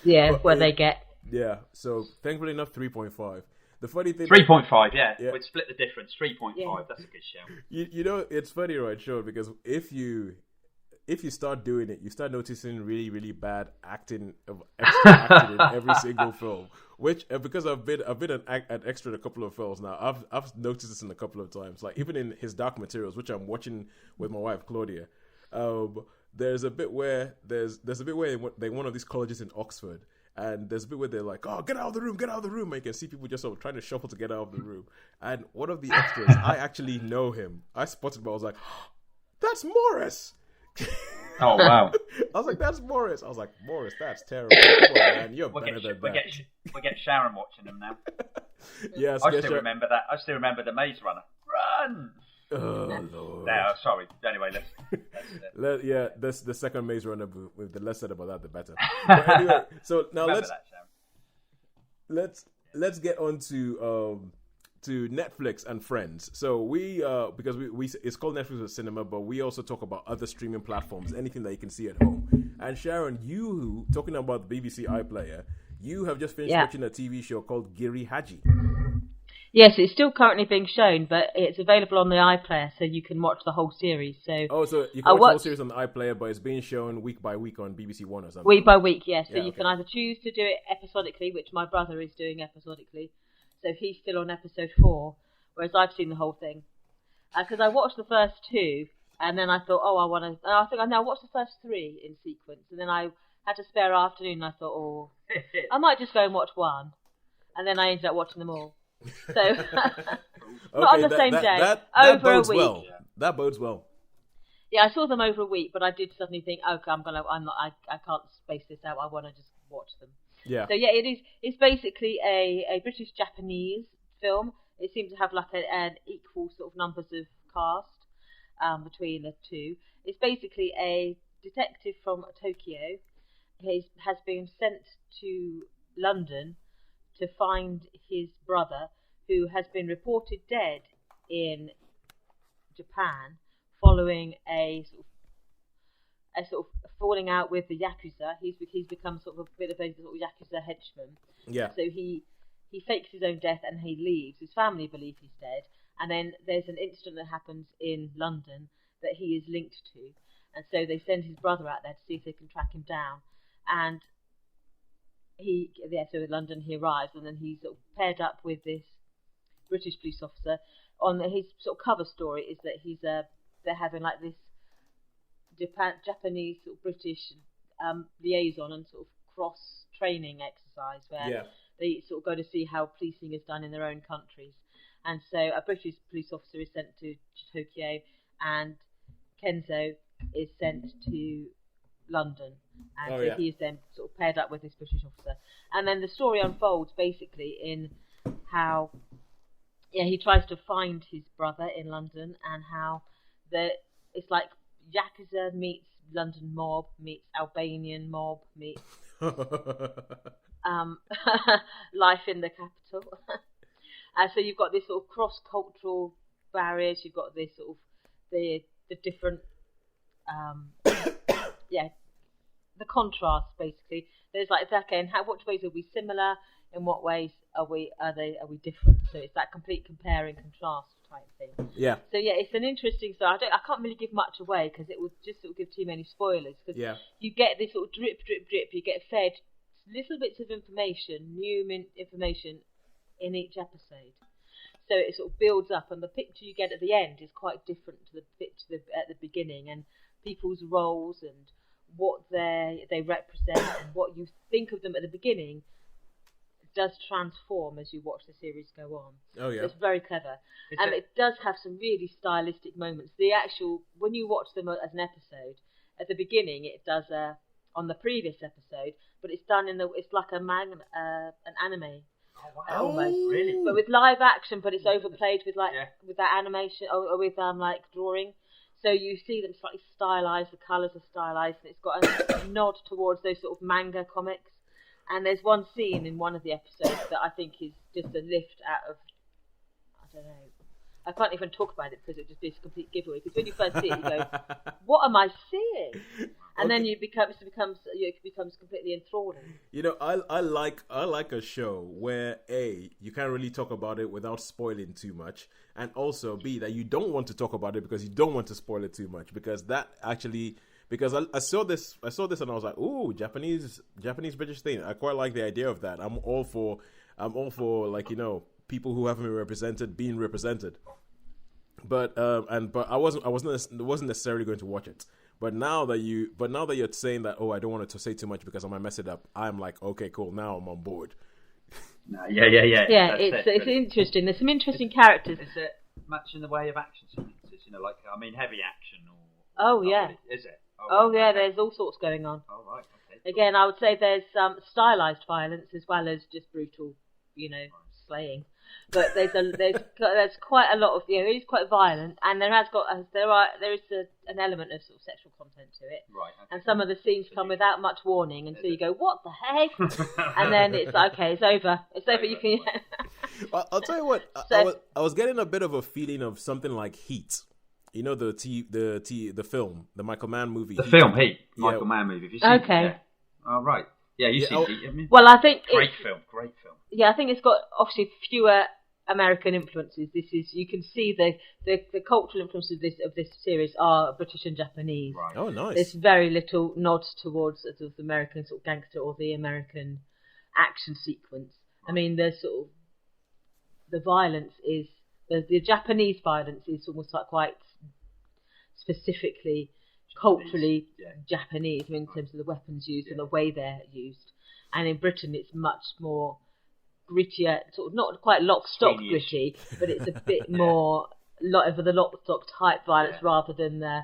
they get. Yeah. So thankfully enough, 3.5. The funny thing, 3.5. Yeah, we'd split the difference. 3.5. Yeah. That's a good shout. It's funny, right, Shaun? Because if you start doing it, you start noticing really, really bad acting of extra acting in every single film. Which, because I've been an extra in a couple of films now, I've noticed this in a couple of times. Like even in his Dark Materials, which I'm watching with my wife Claudia, there's a bit where they one of these colleges in Oxford, and there's a bit where they're like, "Oh, get out of the room!" And you can see people just sort of trying to shuffle to get out of the room. And one of the extras, I actually know him. I spotted him. I was like, "That's Morris." Oh wow! I was like, "That's Morris." I was like, "Morris, that's terrible." Come on, man, you're better than that. We'll get Sharon watching them now. Yes, I still remember that. I still remember the Maze Runner. Run! Oh Lord! No, sorry. Anyway, that's the second Maze Runner. With the less said about that, the better. But anyway, so now let's get on to Netflix and Friends. So we because we it's called Netflix with Cinema, but we also talk about other streaming platforms, anything that you can see at home. And Sharon, you talking about the BBC iPlayer, you have just finished watching a TV show called Giri Haji. Yes, it's still currently being shown, but it's available on the iPlayer, so you can watch the whole series. So you can watch the whole series on the iPlayer, but it's being shown week by week on BBC One or something. Week by week, yes. So you can either choose to do it episodically, which my brother is doing episodically. So he's still on episode 4, whereas I've seen the whole thing. Because I watched the first 2, and then I thought, I think I'll watch the first 3 in sequence. And then I had a spare afternoon, and I thought, I might just go and watch 1. And then I ended up watching them all. So, not on the same day, that over bodes a week. Well. That bodes well. Yeah, I saw them over a week, but I did suddenly think, I can't space this out. I want to just watch them. Yeah. So yeah, it's basically a British-Japanese film. it seems to have like an equal sort of numbers of cast between the two. It's basically a detective from Tokyo. He has been sent to London to find his brother, who has been reported dead in Japan following a sort of falling out with the Yakuza. He's become sort of a bit of a sort of Yakuza henchman. Yeah. So he fakes his own death and he leaves. His family believe he's dead. And then there's an incident that happens in London that he is linked to. And so they send his brother out there to see if they can track him down. And so in London he arrives, and then he's sort of paired up with this British police officer. On his sort of cover story is that they're having like this Japanese sort of British liaison and sort of cross training exercise where they sort of go to see how policing is done in their own countries. And so a British police officer is sent to Tokyo, and Kenzo is sent to London, and so he is then sort of paired up with this British officer. And then the story unfolds basically in how he tries to find his brother in London, and how it's like Yakuza meets London mob meets Albanian mob meets life in the capital. So you've got this sort of cross-cultural barriers. You've got this sort of the different the contrast basically. There's like, okay, and what ways are we similar? In what ways are we different? So it's that complete compare and contrast type thing. Yeah. So it's an interesting. So I can't really give much away because it would just sort of give too many spoilers. Because you get this sort of drip. You get fed little bits of information, new information in each episode. So it sort of builds up, and the picture you get at the end is quite different to the picture at the beginning, and people's roles and what they represent and what you think of them at the beginning does transform as you watch the series go on. Oh yeah, so it's very clever, and it does have some really stylistic moments. The actual when you watch them as an episode at the beginning, it does on the previous episode, but it's done it's like an anime. Oh wow! Almost, really? But with live action, but it's overplayed with with that animation or with like drawing. So you see them slightly stylized. The colours are stylized. And it's got a nod towards those sort of manga comics. And there's one scene in one of the episodes that I think is just a lift out of, I don't know. I can't even talk about it because it would just be a complete giveaway. Because when you first see it, you go, "What am I seeing?" And then it becomes completely enthralling. You know, I like a show where A, you can't really talk about it without spoiling too much, and also B, that you don't want to talk about it because you don't want to spoil it too much, because that actually. Because I saw this and I was like, ooh, Japanese British thing. I quite like the idea of that. I'm all for like, you know, people who haven't been represented being represented. But I wasn't necessarily going to watch it. But now that you're saying that, oh, I don't want to say too much because I might mess it up, I'm like, okay, cool, now I'm on board. No, yeah. Yeah, it's interesting. There's some interesting characters. Is it much in the way of action sequences? You know, like heavy action or? Oh yeah. Really? Is it? Oh yeah, there's all sorts going on. Oh right, okay. Again, I would say there's stylized violence as well as just brutal, slaying. But there's quite a lot of, it is quite violent, and there is an element of sort of sexual content to it. Right. Okay. And some of the scenes come without much warning, and so you go, what the heck? And then it's like, okay, it's over. It's over. You can. I'll tell you what. I was getting a bit of a feeling of something like Heat. You know the film, the Michael Mann movie. The film Heat, Michael Mann movie. Have you seen okay. it? Yeah. Oh right. Yeah, you've seen Heat, haven't you? Well, I think great film. Yeah, I think it's got obviously fewer American influences. You can see the cultural influences of this series are British and Japanese. Right. Oh, nice. There's very little nods towards sort of the American sort of gangster or the American action sequence. Right. I mean, the violence is the Japanese violence is almost like quite specifically culturally Japanese, in terms of the weapons used and the way they're used. And in Britain, it's much more grittier, sort of not quite lock, stock gritty, but it's a bit more of the lock, stock type violence rather than the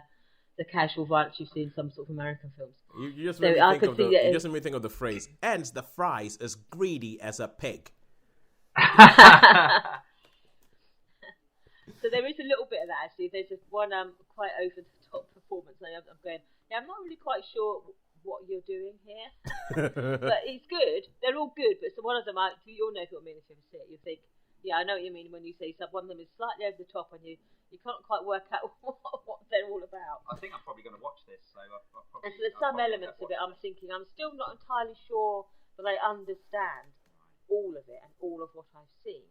casual violence you see in some sort of American films. You just made me think of the phrase, "and the fries as greedy as a pig." So there is a little bit of that actually. There's one quite over the top performance. I'm going, I'm not really quite sure what you're doing here, but it's good. They're all good, but so one of them, you'll know what I mean if you ever see it. You think, yeah, I know what you mean when you say one of them is slightly over the top, and you can't quite work out what they're all about. I think I'm probably going to watch this. So and so there's some elements of it. I'm thinking I'm still not entirely sure that I understand all of it and all of what I've seen,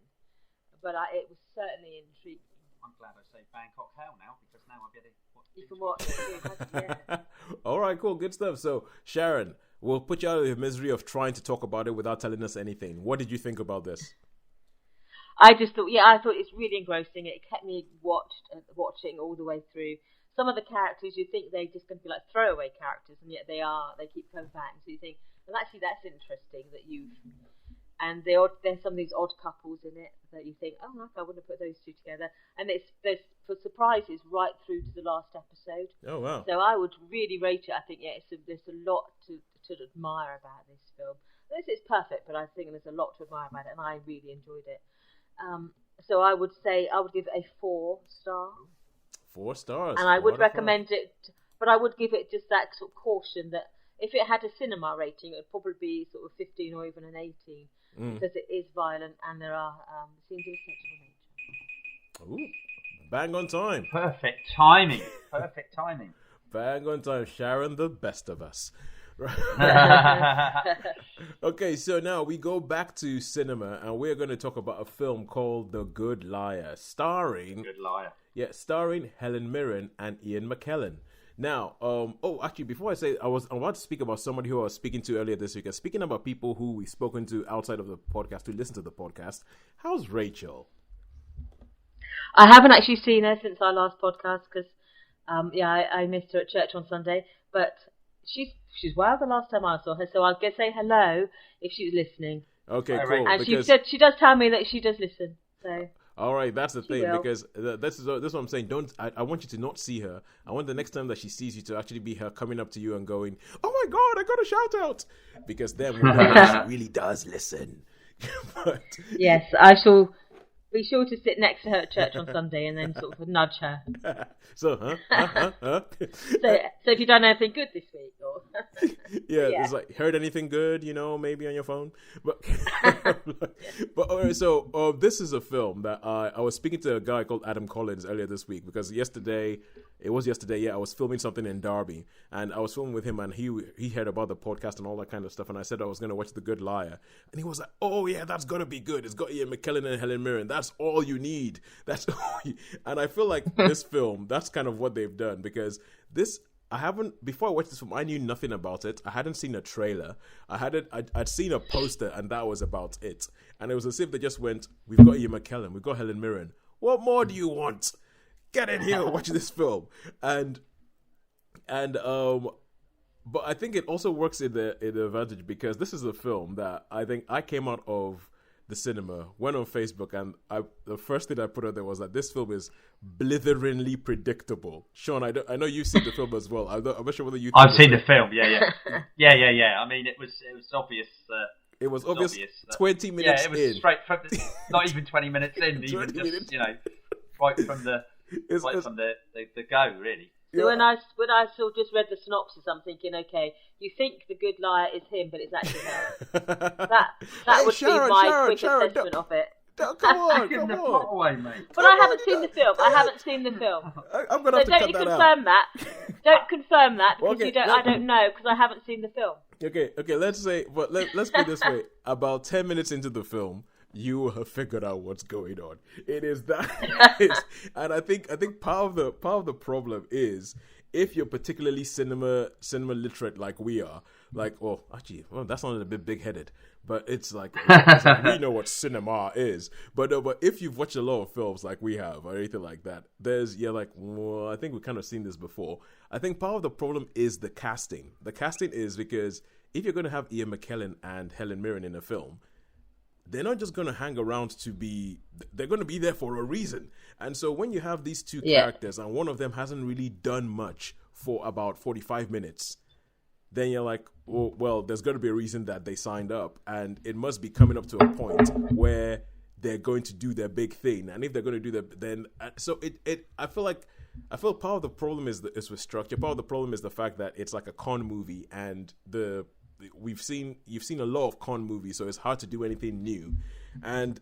but it was certainly intriguing. I'm glad I say Bangkok Hell now, because now I'll get it. You can watch it. Yeah. All right, cool, good stuff. So, Sharon, we'll put you out of the misery of trying to talk about it without telling us anything. What did you think about this? I just thought, I thought it's really engrossing. It kept me watching all the way through. Some of the characters, you think they're just going to be like throwaway characters, and yet they are. They keep coming back, so you think, well, actually, that's interesting that you've. And there's some of these odd couples in it that you think, oh, I wouldn't have put those two together. And there's for surprises right through to the last episode. Oh, wow. So I would really rate it. I think, there's a lot to admire about this film. This is perfect, but I think there's a lot to admire about it, and I really enjoyed it. So I would say I would give it a 4-star. 4 stars. And I would recommend it, but I would give it just that sort of caution that if it had a cinema rating, it would probably be sort of 15 or even an 18. Because it is violent and there are scenes of sexual nature. Ooh, bang on time. Perfect timing. Bang on time. Sharon, the best of us. Okay, so now we go back to cinema and we're going to talk about a film called The Good Liar, starring Helen Mirren and Ian McKellen. Now, actually, before I say, I want to speak about somebody who I was speaking to earlier this week. Speaking about people who we've spoken to outside of the podcast, who listen to the podcast, how's Rachel? I haven't actually seen her since our last podcast because, I missed her at church on Sunday. But she's well the last time I saw her, so I'll say hello if she's listening. Okay, cool. And she does tell me that she does listen. So. All right, that's the thing, because this is what I'm saying. I want you to not see her. I want the next time that she sees you to actually be her coming up to you and going, "Oh my God, I got a shout out!" Because then she really does listen. Yes, I shall be sure to sit next to her at church on Sunday and then sort of nudge her. So, So if you've done anything good this week, or it's like heard anything good, maybe on your phone. But all right, so this is a film that I was speaking to a guy called Adam Collins earlier this week because yesterday I was filming something in Derby and I was filming with him and he heard about the podcast and all that kind of stuff and I said I was going to watch The Good Liar and he was like, oh yeah, that's going to be good. It's got Ian McKellen and Helen Mirren. That's all you need. And I feel like this film, that's kind of what they've done because before I watched this film, I knew nothing about it. I hadn't seen a trailer. I'd seen a poster and that was about it. And it was as if they just went, we've got Ian McKellen, we've got Helen Mirren. What more do you want? Get in here, watch this film. But I think it also works in the advantage because this is a film that I think I came out of the cinema, went on Facebook, and the first thing I put out there was that this film is blitheringly predictable. Shaun, I know you've seen the film as well. I'm not sure whether you. I've seen the film. Yeah. I mean, it was obvious. It was obvious. 20 minutes in. Yeah, it was straight from not even 20 minutes in. Even just minutes. Right from the go, really. So when I sort of just read the synopsis, I'm thinking, okay, you think the good liar is him, but it's actually her. That would Sharon, be my quick Sharon, assessment of it. Come on. Away, mate. But I haven't seen the film. I'm gonna have to cut that out. Don't confirm that because Okay, I don't know because I haven't seen the film. Okay. Let's put it this way. About 10 minutes into the film, you will have figured out what's going on. It is that, and I think part of the problem is if you're particularly cinema literate like we are, that's not a bit big-headed, but it's like we know what cinema is. But if you've watched a lot of films like we have or anything like that, I think we've kind of seen this before. I think part of the problem is the casting. The casting is because if you're going to have Ian McKellen and Helen Mirren in a film, they're not just going to hang around they're going to be there for a reason. And so when you have these two characters and one of them hasn't really done much for about 45 minutes, then you're like, well, there's got to be a reason that they signed up. And it must be coming up to a point where they're going to do their big thing, and if they're going to do that, then so I feel part of the problem is with structure. Part of the problem is the fact that it's like a con movie, and you've seen a lot of con movies, so it's hard to do anything new, and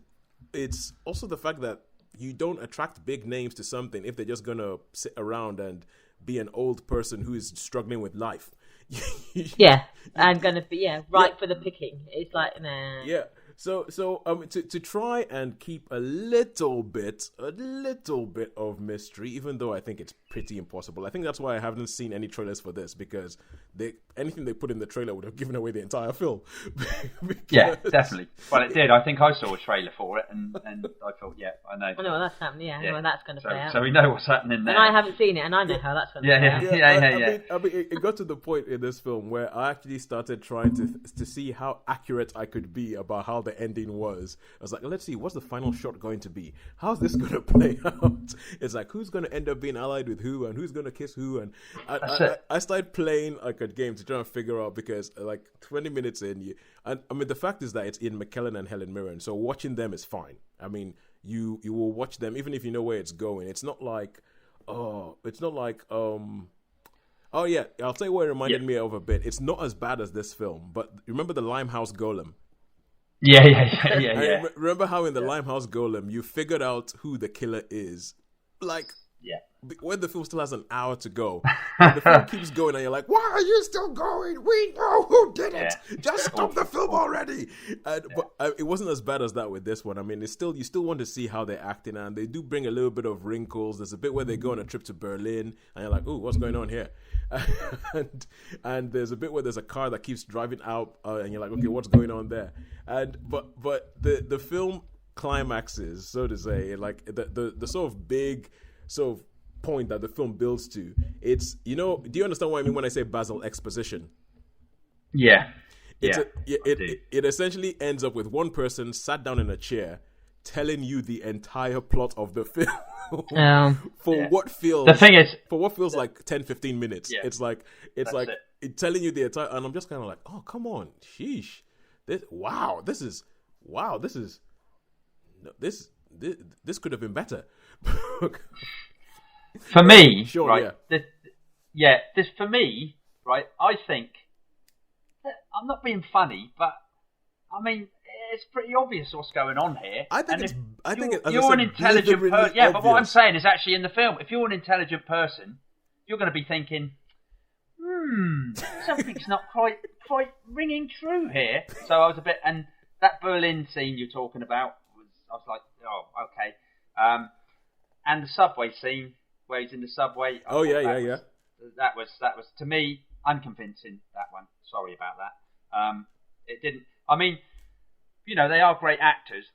it's also the fact that you don't attract big names to something if they're just gonna sit around and be an old person who is struggling with life. And gonna be ripe for the picking. It's like nah. Yeah. So to try and keep a little bit of mystery, even though I think it's pretty impossible. I think that's why I haven't seen any trailers for this, because anything they put in the trailer would have given away the entire film. Yeah, definitely. Well, it did. I think I saw a trailer for it, and I thought, I know. I know that's happening. Yeah, I know that's going to play out. So we know what's happening there. And I haven't seen it, and I know how that's going to play out. I mean, it got to the point in this film where I actually started trying to see how accurate I could be about how the ending was. I was like, let's see, what's the final shot going to be? How's this going to play out? It's like, who's going to end up being allied with who, and who's going to kiss who? And I started playing like a game to try and figure out, because like 20 minutes in, I mean, the fact is that it's Ian McKellen and Helen Mirren, so watching them is fine. I mean, you will watch them even if you know where it's going. It's not like, oh yeah, I'll tell you what it reminded me of a bit. It's not as bad as this film, but remember the Limehouse Golem? Yeah. Remember how in the Limehouse Golem you figured out who the killer is? Like, when the film still has an hour to go, the film keeps going, and you're like, why are you still going? We know who did it. Just stop the film already. But it wasn't as bad as that with this one. I mean, you still want to see how they're acting, and they do bring a little bit of wrinkles. There's a bit where they go on a trip to Berlin, and you're like, ooh, what's going on here? And there's a bit where there's a car that keeps driving out, and you're like, okay, what's going on there? And but the film climaxes, so to say, like the sort of big sort of point that the film builds to. It's, do you understand what I mean when I say Basil exposition? It essentially ends up with one person sat down in a chair telling you the entire plot of the film what feels like 10-15 minutes. It's like it's telling you the entire, and I'm just kind of like, oh, come on, sheesh, this could have been better. For me, sure, right? This for me, right? I think I'm not being funny, but I mean, it's pretty obvious what's going on here. I think you're an intelligent person. Yeah, but what I'm saying is actually in the film, if you're an intelligent person, you're going to be thinking, something's not quite ringing true here. So I was a bit, and that Berlin scene you're talking about I was like, oh, okay. And the subway scene where he's in the subway. That was to me unconvincing. That one. Sorry about that. It didn't. I mean, they are great actors.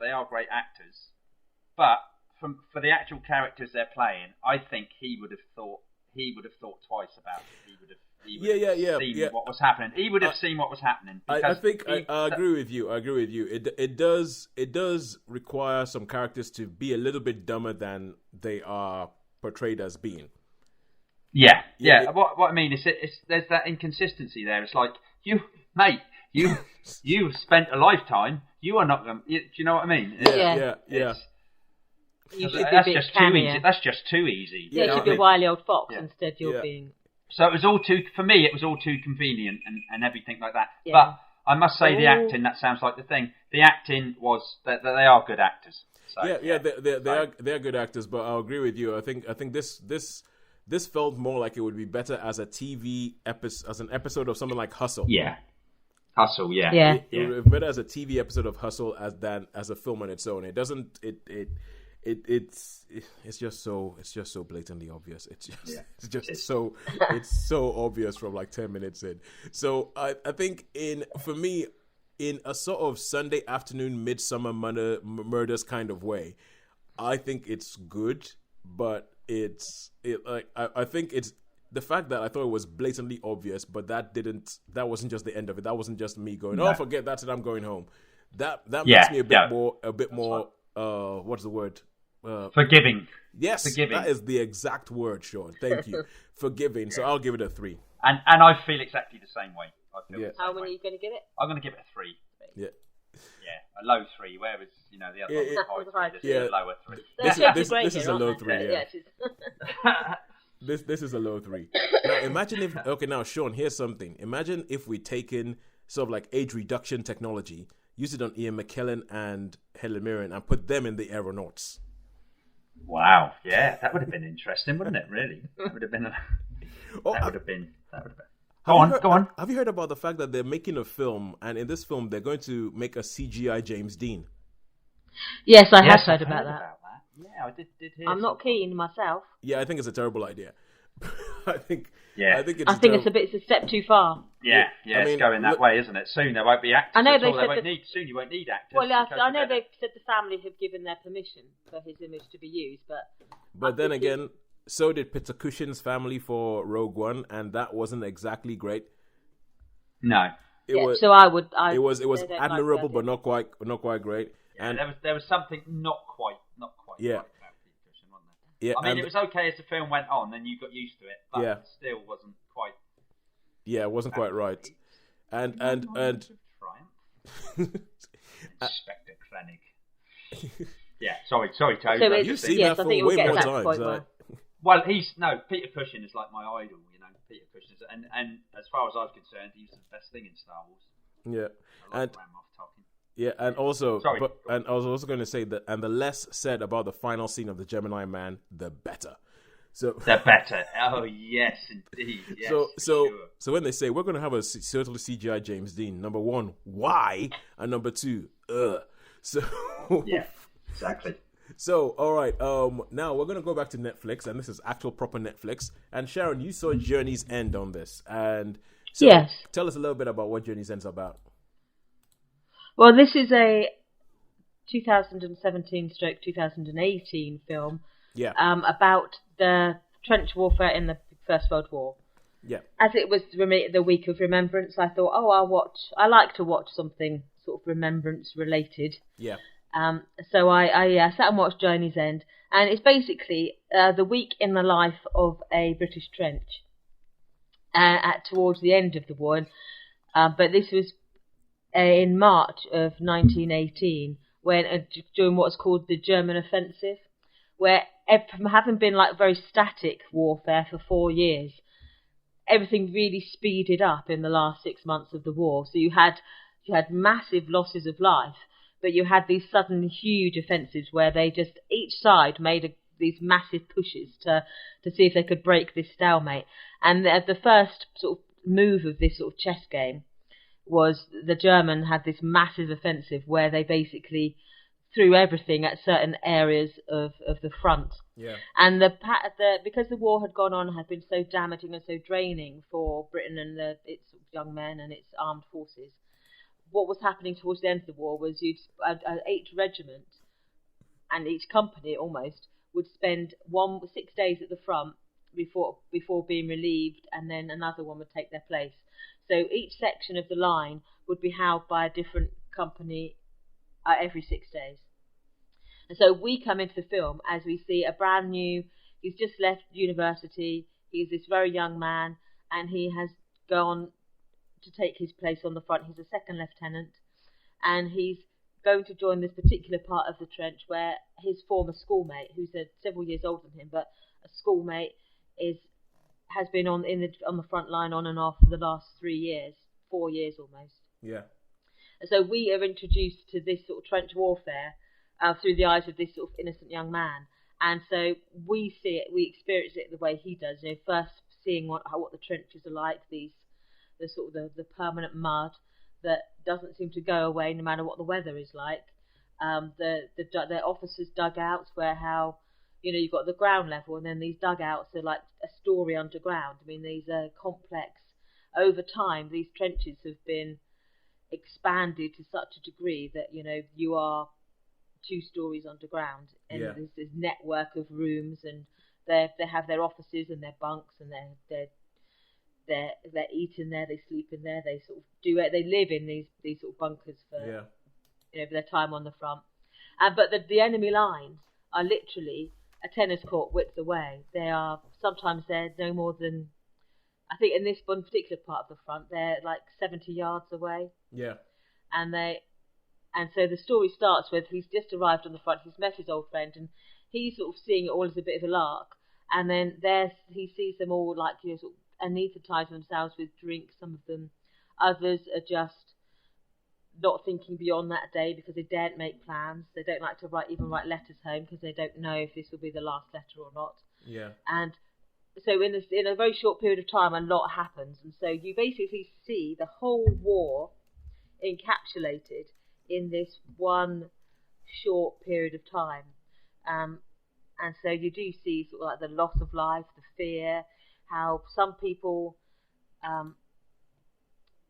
But for the actual characters they're playing, I think he would have thought twice about it. He would have seen what was happening. He would have seen what was happening. I think I agree with you. It does require some characters to be a little bit dumber than they are portrayed as being. What I mean is, there's that inconsistency there. It's like, you've spent a lifetime. You are not going. Do you know what I mean? Yeah. That's just too easy. That's just too easy. Yeah, you should be a wily old fox instead. You're being. So it was all too, for me, it was all too convenient and everything like that. Yeah. But I must say, the acting, that sounds like the thing. The acting was that they are good actors. So, they are good actors. But I'll agree with you. I think this felt more like it would be better as a TV episode, as an episode of something like Hustle. Hustle. Better as a TV episode of Hustle than as a film on its own. It doesn't. It's just so blatantly obvious. It's so obvious from like 10 minutes in. So I think for me, in a sort of Sunday afternoon midsummer murders kind of way, I think it's good, but I think it's the fact that I thought it was blatantly obvious, but that wasn't just the end of it. That wasn't just me going, oh, forget that, and I'm going home. That makes me a bit more. What's the word? Forgiving. Yes, forgiving. That is the exact word, Shaun. Thank you. Forgiving. So I'll give it a 3. And I feel exactly the same way. How many are you going to give it? I'm going to give it a 3. Yeah. a low 3, whereas the other one was high 3. This is a lower 3. This is a low 3. Yeah. This is a low 3. Now imagine if now Shaun, here's something. Imagine if we'd taken sort of like age reduction technology, used it on Ian McKellen and Helen Mirren, and put them in the Aeronauts. Wow, that would have been interesting, wouldn't it? Really, that would have been. That would have been. Go on. Have you heard about the fact that they're making a film, and in this film they're going to make a CGI James Dean? Yes, I have heard about that. Yeah, I did hear. I'm not keen myself. Yeah, I think it's a terrible idea. I think it's a step too far. Yeah, it's going that way, isn't it? Soon there won't be actors. I know soon you won't need actors. Well, I know they've said the family have given their permission for his image to be used, but then again, so did Peter Cushing's family for Rogue One, and that wasn't exactly great. No, it was admirable, but not quite great. Yeah, and there was something not quite right about Peter Cushing, wasn't there? Yeah, I mean, it was okay as the film went on, and you got used to it, but it still wasn't quite. Yeah, it wasn't quite right. And Triumph. Inspector Krennic. Yeah, sorry, Toby. So you've seen that for way more times. Well, Peter Cushing is like my idol, Peter Cushing is, and as far as I was concerned, he's the best thing in Star Wars. Yeah, and also, and I was also going to say that, and the less said about the final scene of the Gemini Man, the better. So the better. Oh yes, indeed. Yes, so when they say we're going to have a totally CGI James Dean, number one, why, and number two, So yeah, exactly. So, all right, now we're going to go back to Netflix, and this is actual proper Netflix. And Sharon, you saw Journey's End on this, and so yes. Tell us a little bit about what Journey's End's about. Well, this is a 2017/2018 film about the trench warfare in the First World War. Yeah. As it was the week of remembrance, I thought, I like to watch something sort of remembrance related. Yeah. So I sat and watched Journey's End, and it's basically the week in the life of a British trench towards the end of the war. But this was in March of 1918, when during what's called the German Offensive, where having been like very static warfare for 4 years, everything really speeded up in the last 6 months of the war. So you had massive losses of life. But you had these sudden huge offensives where they just, each side made these massive pushes to see if they could break this stalemate. And the first sort of move of this sort of chess game was the German had this massive offensive where they basically threw everything at certain areas of the front. Yeah. And because the war had gone on, had been so damaging and so draining for Britain and its young men and its armed forces, what was happening towards the end of the war was an 8th regiment, and each company almost would spend 6 days at the front before being relieved, and then another one would take their place. So each section of the line would be held by a different company every 6 days. And so we come into the film as we see a brand new, he's just left university, he's this very young man, and he has gone to take his place on the front. He's a second lieutenant, and he's going to join this particular part of the trench where his former schoolmate, who's several years older than him, but a schoolmate, has been on the front line on and off for the last 3 years, 4 years almost. Yeah. And so we are introduced to this sort of trench warfare through the eyes of this sort of innocent young man, and so we see it, we experience it the way he does. First seeing what the trenches are like, the permanent mud that doesn't seem to go away no matter what the weather is like. The officers' dugouts, you've got the ground level, and then these dugouts are like a story underground. I mean, these are complex. Over time, these trenches have been expanded to such a degree that you are 2 stories underground, and there's this network of rooms, and they have their offices and their bunks and they eat in there, they sleep in there, they sort of they live in these sort of bunkers for for their time on the front. But the enemy lines are literally a tennis court width away. Sometimes they're no more than, I think in this one particular part of the front, they're like 70 yards away. Yeah. And And so the story starts with he's just arrived on the front, he's met his old friend, and he's sort of seeing it all as a bit of a lark. And then he sees them all like, sort of anaesthetising themselves with drink, some of them. Others are just not thinking beyond that day because they daren't make plans. They don't like to even write letters home because they don't know if this will be the last letter or not. Yeah. And so in a very short period of time, a lot happens. And so you basically see the whole war encapsulated in this one short period of time. And so you do see sort of like the loss of life, the fear, how some people,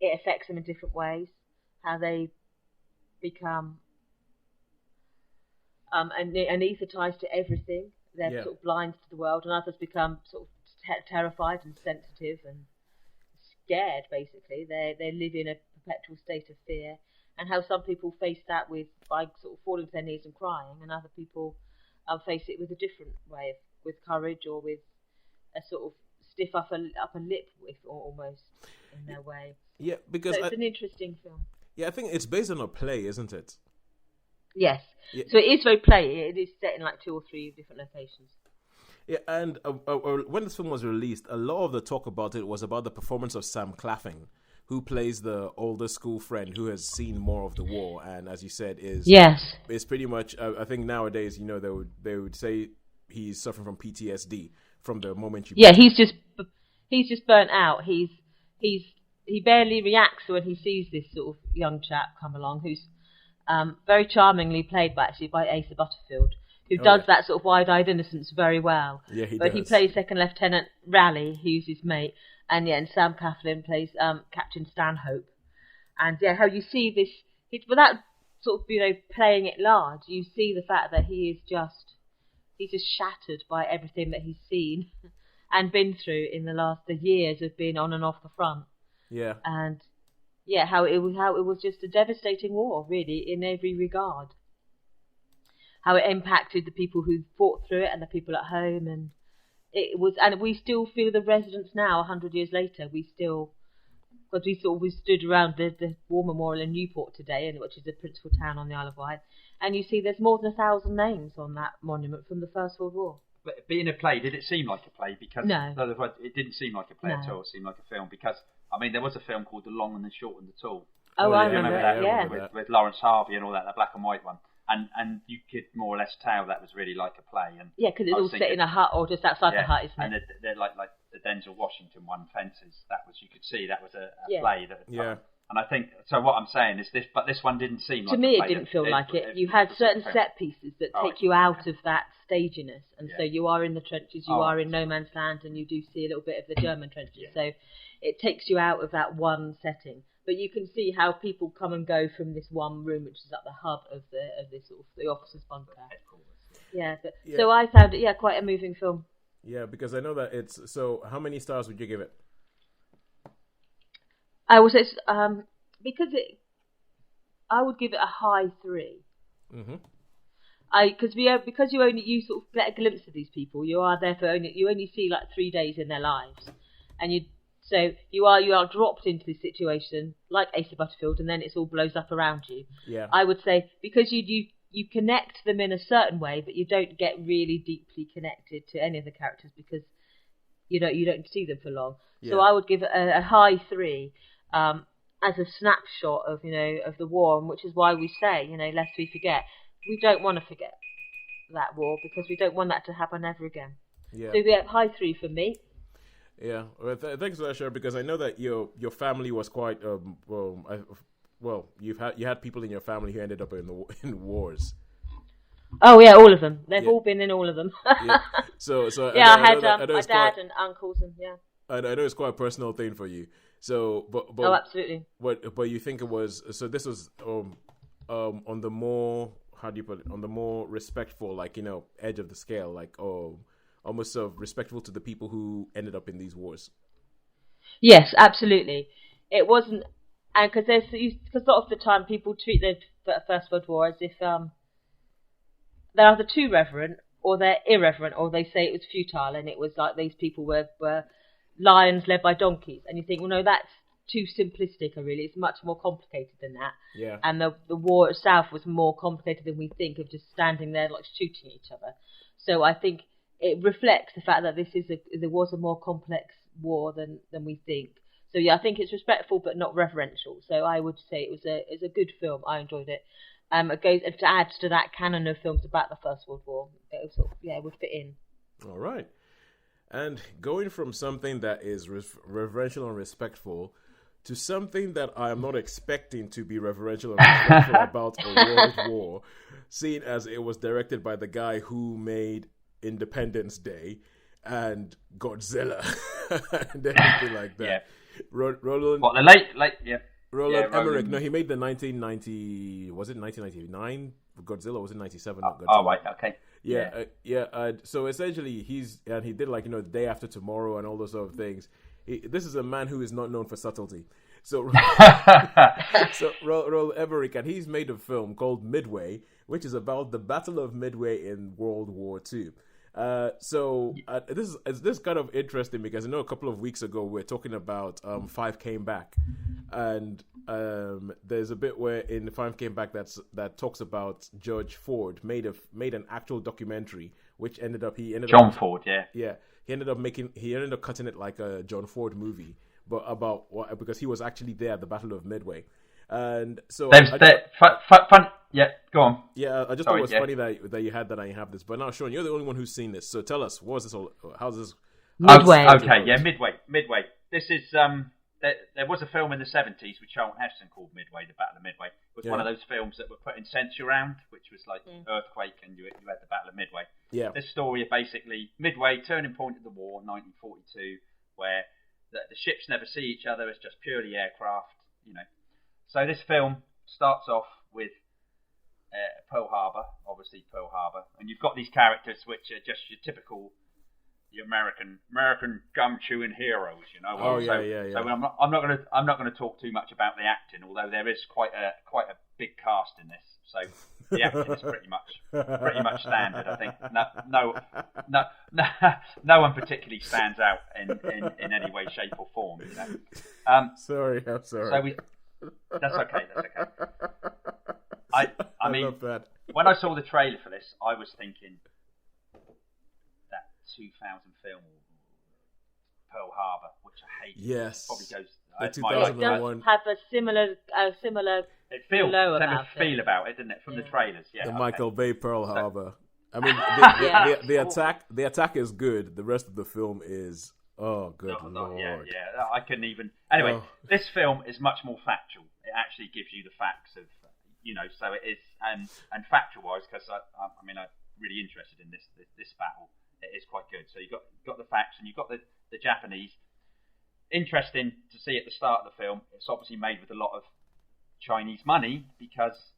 it affects them in different ways, how they become anaesthetised to everything. They're sort of blind to the world, and others become sort of terrified and sensitive and scared, basically. They live in a perpetual state of fear, and how some people face that by sort of falling to their knees and crying, and other people face it with a different way, with courage or with a sort of stiff upper lip, almost in their way. Yeah, because so it's an interesting film. Yeah, I think it's based on a play, isn't it? Yes. Yeah. So it is very play. It is set in like 2 or 3 different locations. Yeah, and when this film was released, a lot of the talk about it was about the performance of Sam Claflin, who plays the older school friend who has seen more of the war, and as you said, is pretty much. I think nowadays, they would say he's suffering from PTSD from the moment you. Yeah, he's just burnt out. He barely reacts when he sees this sort of young chap come along, who's very charmingly played by Asa Butterfield, who does that sort of wide-eyed innocence very well. Yeah, he but does. He plays Second Lieutenant Raleigh, who's his mate, and Sam Claflin plays Captain Stanhope. And how you see this, without sort of playing it large, you see the fact that he's just shattered by everything that he's seen and been through in the years of being on and off the front. Yeah. And how it was just a devastating war, really, in every regard. How it impacted the people who fought through it and the people at home, and we still feel the resonance now, 100 years later. We still, because we stood around the War Memorial in Newport today, which is the principal town on the Isle of Wight, and you see there's more than 1,000 names on that monument from the First World War. But being a play, did it seem like a play? Because no, it didn't seem like a play at all. It seemed like a film because there was a film called The Long and the Short and the Tall. Oh, I remember that. Yeah, with Lawrence Harvey and all that, the black and white one. And you could more or less tell that was really like a play. And because it's all set in a hut or just outside the hut, isn't it? And they're like the Denzel Washington one, Fences. You could see that was a play. And I think so. What I'm saying is this one didn't seem like to me. It didn't feel like it. You had certain set pieces that take you out of that staginess, and so you are in the trenches. You are in no man's land, and you do see a little bit of the German trenches. Yeah. So it takes you out of that one setting. But you can see how people come and go from this one room, which is at the hub of this sort of the officers' bunker. So I found it quite a moving film. Yeah, because I know that it's so. How many stars would you give it? I would say I would give it a high 3. Mm-hmm. Because you sort of get a glimpse of these people. You are there you only see like 3 days in their lives, and so you are dropped into this situation like Asa Butterfield, and then it all blows up around you. Yeah. I would say because you connect them in a certain way, but you don't get really deeply connected to any of the characters because you don't see them for long. Yeah. So I would give it a high 3 as a snapshot of the war, and which is why we say lest we forget. We don't want to forget that war because we don't want that to happen ever again. Yeah. So high 3 for me. Yeah, well, thanks for that, Sharon. Because I know that your family was quite you had people in your family who ended up in wars. Oh yeah, all of them. They've all been in all of them. Yeah. So I had my dad and uncles and I know it's quite a personal thing for you. So, but oh, absolutely. But you think it was so? This was on the more, how do you put it? On the more respectful, edge of the scale, almost respectful to the people who ended up in these wars. Yes, absolutely. It wasn't, and because a lot of the time people treat the First World War as if they're either too reverent or they're irreverent, or they say it was futile and it was like these people were lions led by donkeys, and you think, well, no, that's too simplistic. Really, it's much more complicated than that. Yeah. And the war itself was more complicated than we think, of just standing there like shooting each other. So I think it reflects the fact that there was a more complex war than we think. So yeah, I think it's respectful but not reverential. So I would say it's a good film. I enjoyed it. It goes to add to that canon of films about the First World War. It would fit in. All right. And going from something that is reverential and respectful to something that I am not expecting to be reverential and respectful about a world war, seeing as it was directed by the guy who made Independence Day and Godzilla and everything like that. Yeah. Roland. What, the late, yeah. Roland yeah, Emmerich. No, he made the 1990. Was it 1999? Godzilla was in 97. Not Godzilla. Oh, right, okay. Yeah. So essentially, he did the Day After Tomorrow and all those sort of things. This is a man who is not known for subtlety. So Roland Emmerich, and he's made a film called Midway, which is about the Battle of Midway in World War II. This is kind of interesting because I know a couple of weeks ago we were talking about Five Came Back, and there's a bit where in Five Came Back that talks about George Ford made an actual documentary, which ended up Ford, yeah. Yeah, he ended up cutting it like a John Ford movie, but because he was actually there at the Battle of Midway. And so fun. Yeah, go on. Yeah, I just thought it was funny that you had that and you have this. But now, Shaun, you're the only one who's seen this. So tell us, what was this all? How's this? Midway. Okay, yeah, Midway. This is there was a film in the 70s with Shaun called Midway, the Battle of Midway. It was one of those films that were put in Censure Round, which was like Earthquake, and you had the Battle of Midway. Yeah. This story of basically Midway, turning point of the war, 1942, where the ships never see each other. It's just purely aircraft, So this film starts off with Pearl Harbor, and you've got these characters which are just your typical, American gum chewing heroes, Oh So I'm not going to talk too much about the acting, although there is quite a big cast in this. So the acting is pretty much standard. I think no one particularly stands out in any way, shape, or form. I'm sorry. So that's okay. I mean, love that. When I saw the trailer for this, I was thinking that 2000 film Pearl Harbor, which I hate. Yes. Probably goes. The It does have a similar It feels flow feel about it, doesn't it? From the trailers, yeah. The Michael Bay Pearl Harbor. I mean, the attack is good. The rest of the film is good lord. Yeah. I couldn't even. Anyway, this film is much more factual. It actually gives you the facts of, so it is, and factual wise, because I'm really interested in this battle. It is quite good. So you've got the facts, and you've got the Japanese. Interesting to see at the start of the film. It's obviously made with a lot of Chinese money, because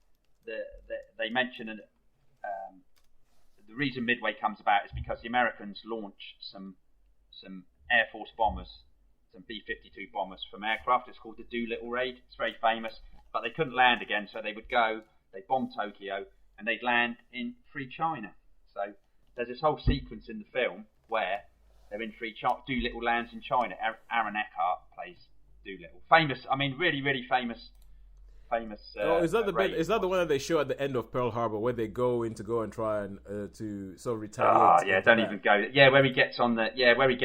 they mention the reason Midway comes about is because the Americans launch some Air Force bombers, some B-52 bombers from aircraft. It's called the Doolittle Raid. It's very famous, but they couldn't land again, so they bomb Tokyo, and they'd land in free China. So there's this whole sequence in the film where they're in free China. Doolittle lands in China. Aaron Eckhart plays Doolittle. Famous, really, really famous. Is that the bit? Is that the one that they show at the end of Pearl Harbor, where they go and try and to sort of retaliate? Oh yeah, don't even go. Yeah, where he gets on the where he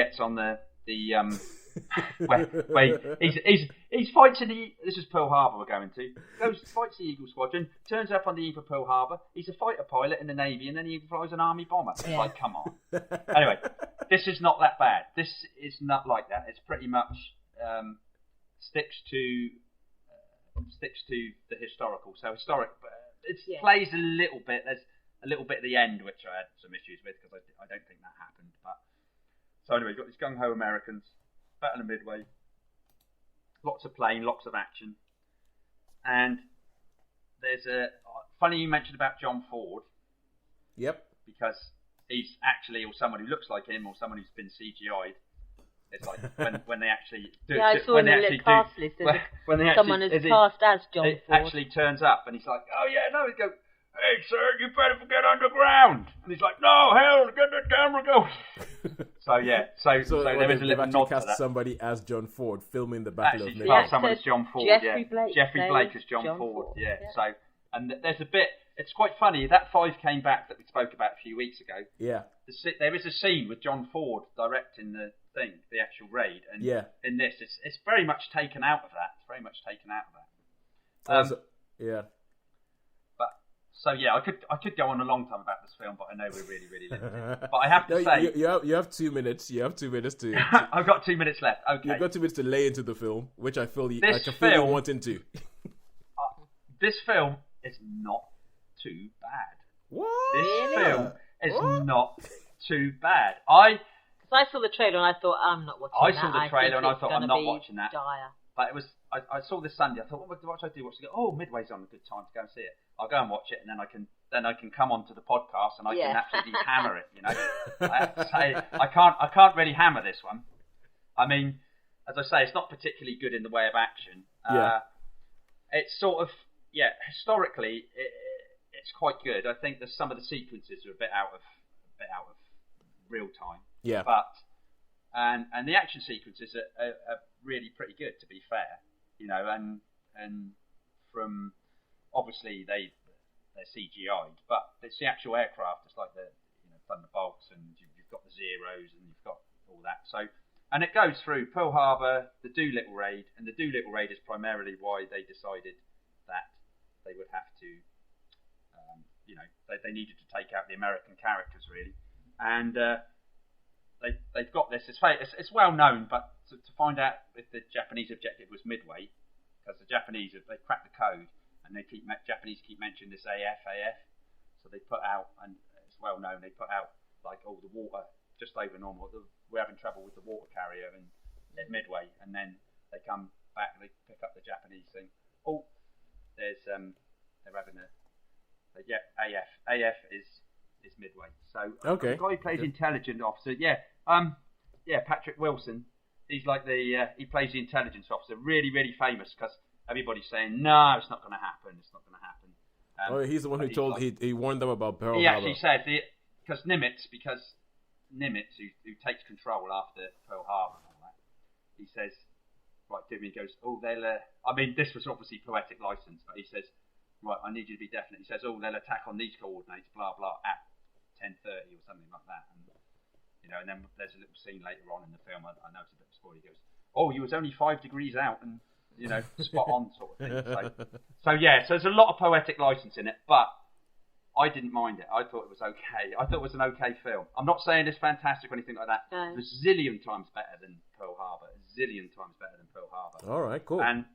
fights in the. This is Pearl Harbor we're going to. Fights the Eagle Squadron. Turns up on the eve of Pearl Harbor. He's a fighter pilot in the Navy, and then he flies an army bomber. It's like, come on. Anyway, this is not that bad. This is not like that. It's pretty much sticks to the historical. So historic, but it plays a little bit. There's a little bit at the end which I had some issues with, because I don't think that happened. But so anyway, you've got these gung ho Americans, Battle of Midway, lots of plane, lots of action, and there's a funny you mentioned about John Ford. Yep. Because he's actually, or someone who looks like him, or someone who's been CGI'd. It's like when they actually do. Yeah, I saw in the little cast list. Someone is cast as John Ford. It actually turns up, and he's like, "Oh yeah, no." hey, sir, you better get underground. And he's like, no, hell, get the camera going. So there is a little nod to that. Somebody as John Ford filming the Battle of Midway. Yeah, someone as John Ford. Jeffrey Blake. Jeffrey Blake as John Ford. Yeah. So, and there's a bit. It's quite funny. That 5 came back that we spoke about a few weeks ago. Yeah. There is a scene with John Ford directing the thing, the actual raid, and in this, it's very much taken out of that. It's very much taken out of that. Yeah. So yeah, I could go on a long time about this film, but I know we're really, really limited. But I have to say, you have 2 minutes. You have 2 minutes to. I've got 2 minutes left. Okay. You've got 2 minutes to lay into the film, which I feel you want into. This film is not too bad. What? This film is not too bad. I saw the trailer and I thought, I'm not watching that. I saw the trailer and I thought, I'm not watching that. Dire. But it was. I saw this Sunday. I thought, what should I do? Oh, Midway's on a good time to go and see it. I'll go and watch it, and then I can come onto the podcast and I can absolutely hammer it. You know, I have to say I can't really hammer this one. I mean, as I say, it's not particularly good in the way of action. It's sort of historically it's quite good. I think that some of the sequences are a bit out of real time. Yeah. But and the action sequences are really pretty good, to be fair. You know, and from obviously they're CGI'd, but it's the actual aircraft. It's like the Thunderbolts, and you've got the Zeros, and you've got all that. So, and it goes through Pearl Harbor, the Doolittle raid, and the Doolittle raid is primarily why they decided that they would have to, they needed to take out the American characters really, and they've got this. It's well known, but to find out if the Japanese objective was Midway, because the Japanese they cracked the code. And Japanese keep mentioning this AF, so they put out, and it's well known, they put out like all the water just over normal. We're having trouble with the water carrier at Midway, and then they come back and they pick up the Japanese thing. Oh, there's they're having AF is Midway. So the guy who plays intelligence officer, Patrick Wilson. He's like he plays the intelligence officer, really, really famous because. Everybody's saying, no, it's not going to happen. It's not going to happen. He's the one who told, he warned them about Pearl Harbor. He actually said, because Nimitz, who takes control after Pearl Harbor and all that, he says, he goes, this was obviously poetic license, but he says, right, I need you to be definite. He says, they'll attack on these coordinates, blah, blah, at 10:30 or something like that. And, and then there's a little scene later on in the film, I know it's a bit of a spoiler, he goes, you was only 5 degrees out, and spot on sort of thing. So there's a lot of poetic license in it, but I didn't mind it. I thought it was okay. I thought it was an okay film. I'm not saying it's fantastic or anything like that. No. It's a zillion times better than Pearl Harbor. All right, cool. And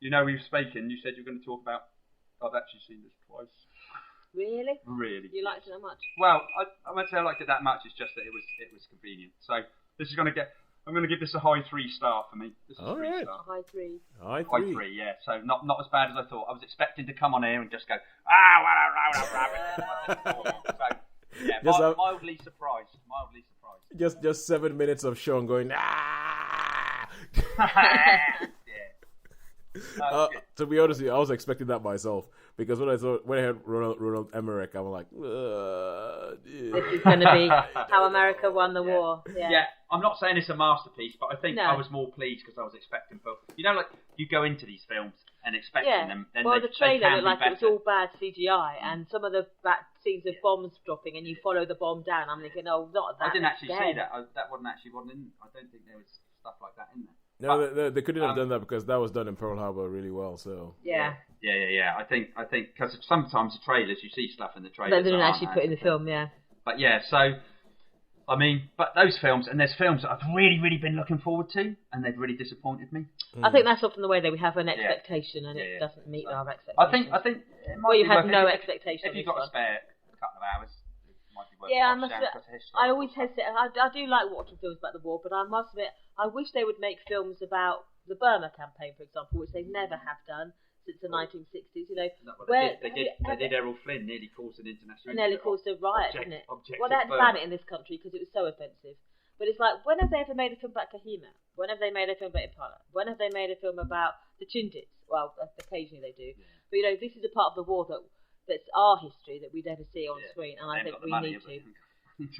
we've spoken. You said you're going to talk about. I've actually seen this twice. Really? Really. You liked it that much? Well, I won't say I liked it that much. It's just that it was convenient. So this is going to get. I'm going to give this a high 3-star for me. This is 3-star. High 3. High 3, yeah. So not as bad as I thought. I was expecting to come on here and just go, mildly surprised. Just 7 minutes of Shaun going, ah. To be honest with you, I was expecting that myself because when I heard Ronald Emmerich, I was like, this is going to be how America won the war. Yeah, I'm not saying it's a masterpiece, but I think I was more pleased because I was expecting. Like you go into these films and expecting them. Then the trailer looked like it was all bad CGI, and some of the scenes of bombs dropping, and you follow the bomb down. I'm thinking, not that. I didn't actually see that. That wasn't in. I don't think there was stuff like that in there. No, they couldn't have done that because that was done in Pearl Harbor really well. So yeah. I think because sometimes the trailers you see stuff in the trailers. They didn't actually put in the film, yeah. But but those films, and there's films that I've really, really been looking forward to, and they've really disappointed me. I think that's often the way that we have an expectation, and it doesn't meet our expectations. I think it might you have no expectation. If you've got a spare couple of hours. I always hesitate. I do like watching films about the war, but I must admit, I wish they would make films about the Burma campaign, for example, which they never have done since the 1960s. They did Errol Flynn nearly caused an international. Nearly caused a riot, didn't it? Well, they had to ban it in this country because it was so offensive. But it's like, when have they ever made a film about Kohima? When have they made a film about Impala? When have they made a film about the Chindits? Well, occasionally they do. But this is a part of the war that that's our history that we'd ever see on screen, and I think we need to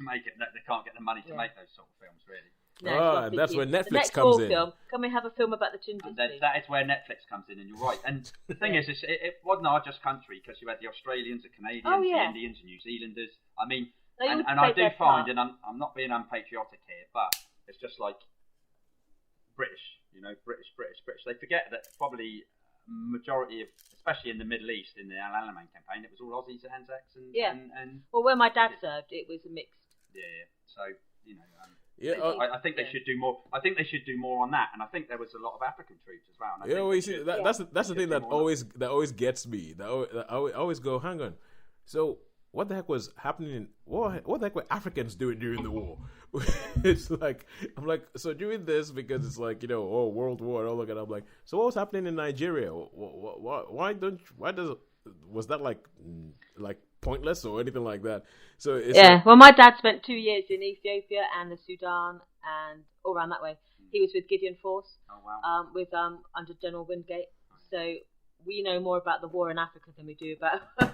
make it. They can't get the money to make those sort of films, really. No, and that's where Netflix next comes war in. Film, can we have a film about the Chinders? That is where Netflix comes in, and you're right. And the thing is, it wasn't our just country, because you had the Australians, the Canadians, the Indians, the New Zealanders. I mean, and I do find, and I'm not being unpatriotic here, but it's just like British, British. They forget that probably majority of, especially in the Middle East, in the Al Alamein campaign, it was all Aussies and Anzacs. And well, where my dad served, it was a mixed. Yeah. So I think they should do more. I think they should do more on that, and I think there was a lot of African troops as well. Well, you see, that's the thing that always gets me. That I always go, hang on. So what the heck was happening? What the heck were Africans doing during the war? It's like, I'm like, so during this, because it's like, World War and all that. I'm like, so what was happening in Nigeria? Was that like pointless or anything like that? So it's well, my dad spent 2 years in Ethiopia and the Sudan and all around that way. He was with Gideon Force, with under General Wingate. So we know more about the war in Africa than we do about the other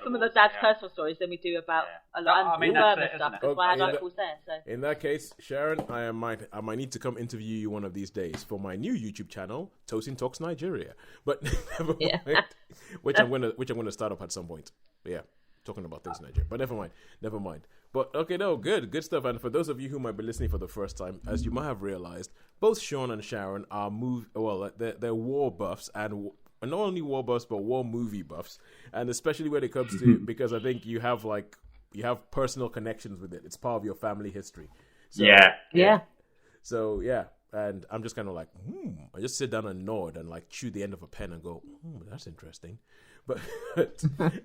some wars, of the dad's personal stories than we do about a lot of Burma stuff. That's why I had uncles there. So in that case, Sharon, I might need to come interview you one of these days for my new YouTube channel, Tosin Talks Nigeria. But never mind, which I'm gonna start up at some point. But yeah, talking about things in Nigeria. But never mind. But okay, no, good stuff. And for those of you who might be listening for the first time, as you might have realized, both Shaun and Sharon are they're war buffs, and not only war buffs but war movie buffs, and especially when it comes to because I think you have personal connections with it. It's part of your family history. So, yeah. So yeah, and I'm just kind of like, I just sit down and nod and like chew the end of a pen and go, that's interesting. But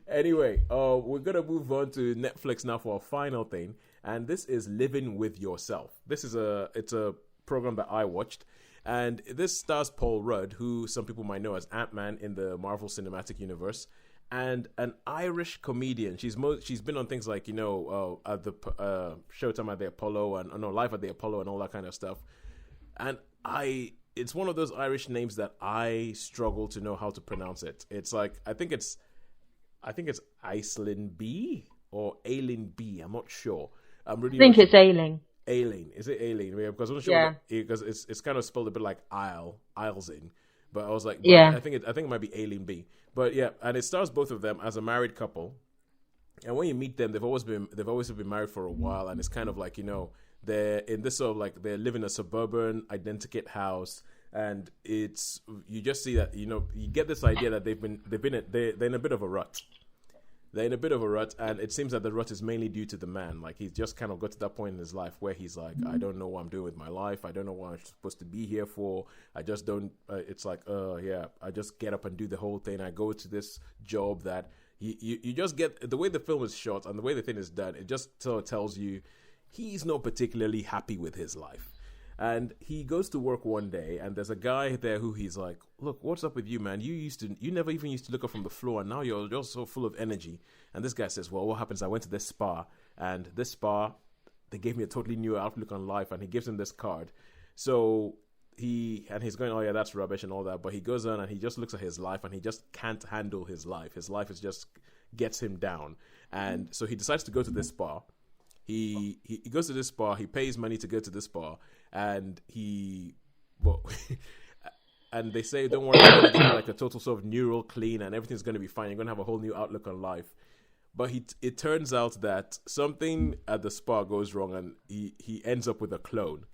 anyway, we're gonna move on to Netflix now for our final thing, and this is Living with Yourself. It's a program that I watched. And this stars Paul Rudd, who some people might know as Ant-Man in the Marvel Cinematic Universe, and an Irish comedian. She's been on things like at the Showtime at the Apollo and Live at the Apollo and all that kind of stuff. And it's one of those Irish names that I struggle to know how to pronounce it. It's like I think it's Iceland B or Aileen B. I'm not sure. I think it's Aileen. Aileen, is it Aileen? Yeah, because I'm not sure because it's kind of spelled a bit like Isles in, but I was like, I think it might be Aileen B. But yeah, and it stars both of them as a married couple, and when you meet them, they've always been married for a while, and it's kind of like they're in this sort of like they live in a suburban identikit house, and you just see that you get this idea that they're in a bit of a rut. They're in a bit of a rut, and it seems that the rut is mainly due to the man. Like, he's just kind of got to that point in his life where he's like, I don't know what I'm doing with my life. I don't know what I'm supposed to be here for. I just don't, it's like, I just get up and do the whole thing. I go to this job that you just get, the way the film is shot and the way the thing is done, it just sort of tells you he's not particularly happy with his life. And he goes to work one day, and there's a guy there who he's like, look, what's up with you, man? You never even used to look up from the floor, and now you're just so full of energy. And this guy says, well, what happens? I went to this spa, and this spa, they gave me a totally new outlook on life, and he gives him this card. So he's going, oh yeah, that's rubbish and all that. But he goes on and he just looks at his life, and he just can't handle his life. His life is just gets him down. And so he decides to go to this spa. He goes to this spa. He pays money to go to this spa, and and they say, don't worry, you're going to do like a total sort of neural clean, and everything's going to be fine. You're going to have a whole new outlook on life. But it turns out that something at the spa goes wrong, and he ends up with a clone.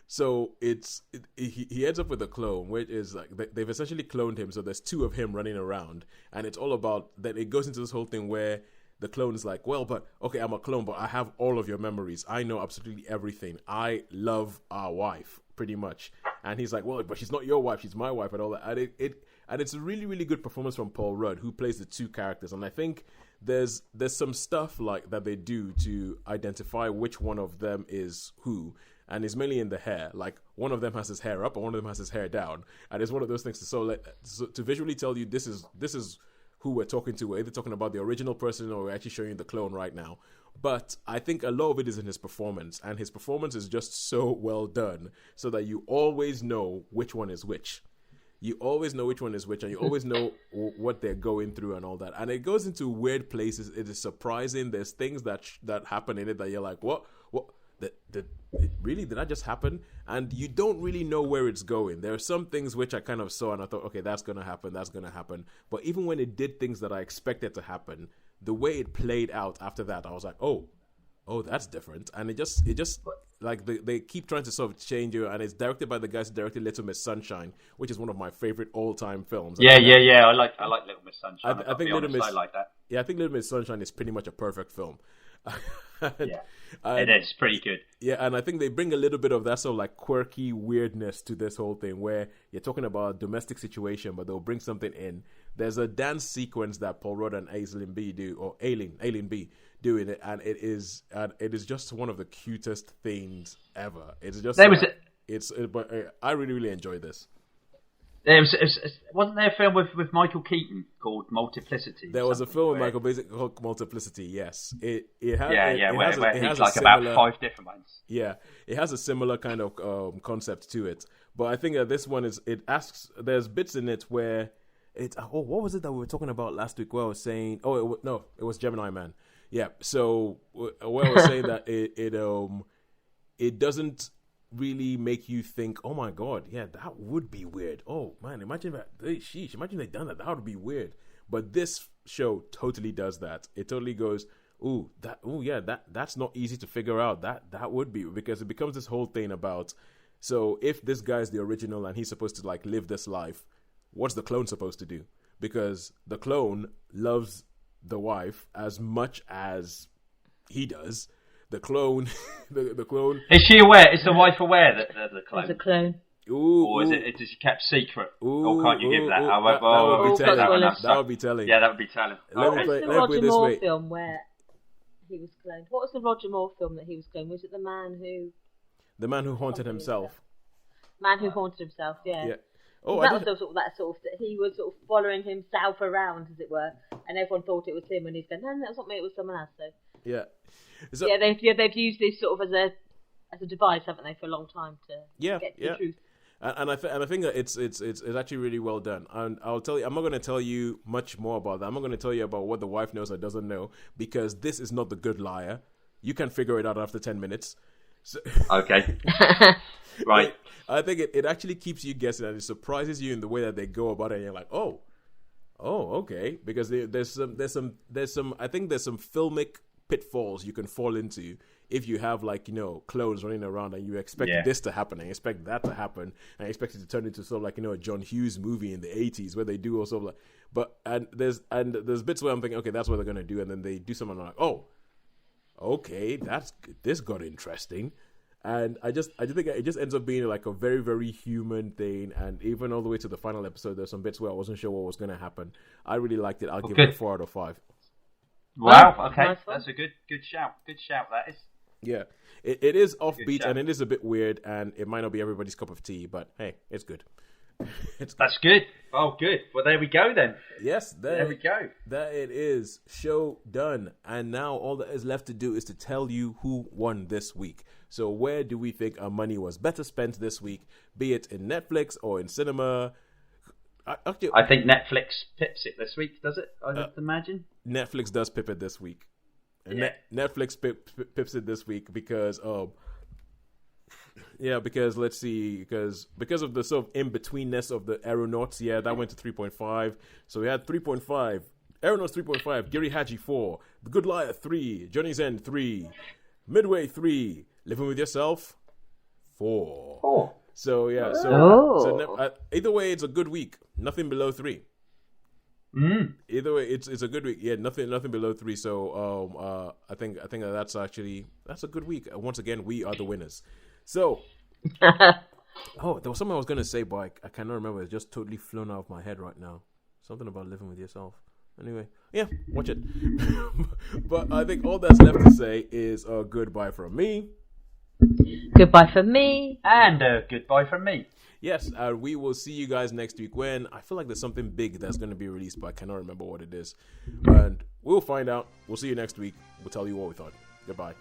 So he ends up with a clone, which is like they've essentially cloned him. So there's two of him running around, and it's all about that. It goes into this whole thing where the clone is like, well, but okay, I'm a clone, but I have all of your memories. I know absolutely everything. I love our wife, pretty much. And he's like, well, but she's not your wife, she's my wife, and all that. And it's a really, really good performance from Paul Rudd, who plays the two characters. And I think there's some stuff like that they do to identify which one of them is who. And it's mainly in the hair. Like, one of them has his hair up, and one of them has his hair down. And it's one of those things to visually tell you this is who we're talking to. We're either talking about the original person or we're actually showing you the clone right now. But I think a lot of it is in his performance, and his performance is just so well done so that you always know which one is which. you always know which one is which, and you always know what they're going through and all that. And it goes into weird places. It is surprising. There's things that happen in it that you're like, what? Really, did that just happen? And you don't really know where it's going. There are some things which I kind of saw and I thought, okay, that's gonna happen. But even when it did things that I expected to happen, the way it played out after that, I was like, oh, that's different. And it just like they keep trying to sort of change you. And it's directed by the guys who directed Little Miss Sunshine, which is one of my favorite all-time films. Yeah. I like Little Miss Sunshine. I think Little Miss, I like that. Yeah, I think Little Miss Sunshine is pretty much a perfect film. It is pretty good. Yeah, and I think they bring a little bit of that sort of like quirky weirdness to this whole thing, where you're talking about a domestic situation, but they'll bring something in. There's a dance sequence that Paul Rudd and Aislinn B do, or Aileen B do in it, and it is just one of the cutest things ever. It's just but I really, really enjoy this. Wasn't there a film with Michael Keaton called Multiplicity? There was a film with Michael Keaton called Multiplicity. Yes, it has like about 5 different ones. Yeah, it has a similar kind of concept to it. But I think that this one there's bits in it where it's what was it that we were talking about last week? Where I was saying it was Gemini Man. Yeah, so where I was saying that it doesn't really make you think, oh my god, yeah, that would be weird. Oh man, imagine that. Imagine they'd done that. That would be weird. But this show totally does that. It totally goes, that's not easy to figure out. That would be, because it becomes this whole thing about, so if this guy's the original and he's supposed to like live this life, what's the clone supposed to do? Because the clone loves the wife as much as he does. The clone, the clone. Is she aware? Is the wife aware that there's a clone? There's a clone. Or is it just kept secret? Or can't you give that? That would be telling. Yeah, that would be telling. What was the Roger Moore film where he was cloned? What was the Roger Moore film that he was cloned? Was it The Man Who Haunted Himself? Man Who Haunted Himself, yeah. Oh, that was that sort of he was sort of following himself around, as it were, and everyone thought it was him, and he's going, no, that's not me, it was someone else. So yeah. So, they've used this sort of as a device, haven't they, for a long time to get to the truth. And I think that it's actually really well done. And I'll tell you, I'm not going to tell you much more about that. I'm not going to tell you about what the wife knows or doesn't know, because this is not The Good Liar. You can figure it out after 10 minutes. So, okay. Right. I think it actually keeps you guessing, and it surprises you in the way that they go about it. And you're like, oh, okay, because there's some. I think there's some filmic pitfalls you can fall into if you have clones running around and you expect this to happen and you expect that to happen and you expect it to turn into sort of a John Hughes movie in the 80s where they do also there's bits where I'm thinking, okay, that's what they're gonna do, and then they do something like, oh, okay, this got interesting. And I just think it just ends up being like a very, very human thing. And even all the way to the final episode, there's some bits where I wasn't sure what was going to happen. I really liked it. I'll give it a 4 out of 5. Wow. Okay, nice. That's a good shout. Good shout. That is. Yeah, it is offbeat and it is a bit weird, and it might not be everybody's cup of tea, but hey, it's good. That's good. Oh, good. Well, there we go then. Yes, there we go. There it is. Show done. And now all that is left to do is to tell you who won this week. So where do we think our money was better spent this week, be it in Netflix or in cinema? I think Netflix pips it this week, does it? I imagine. Netflix does pip it this week. And Netflix pips it this week because let's see, because of the sort of in-betweenness of the Aeronauts, that went to 3.5. So we had 3.5, Aeronauts 3.5, Giri Haji 4, The Good Liar 3, Journey's End 3, Midway 3, Living With Yourself 4. So either way, it's a good week. Nothing below 3. Either way, it's a good week. Yeah, nothing below 3. So I think that's a good week. Once again, we are the winners. So, there was something I was going to say, but I cannot remember. It's just totally flown out of my head right now. Something about living with yourself. Anyway, yeah, watch it. But I think all that's left to say is goodbye from me. Goodbye from me. And goodbye from me. Yes, we will see you guys next week when I feel like there's something big that's going to be released, but I cannot remember what it is. And we'll find out. We'll see you next week. We'll tell you what we thought. Goodbye.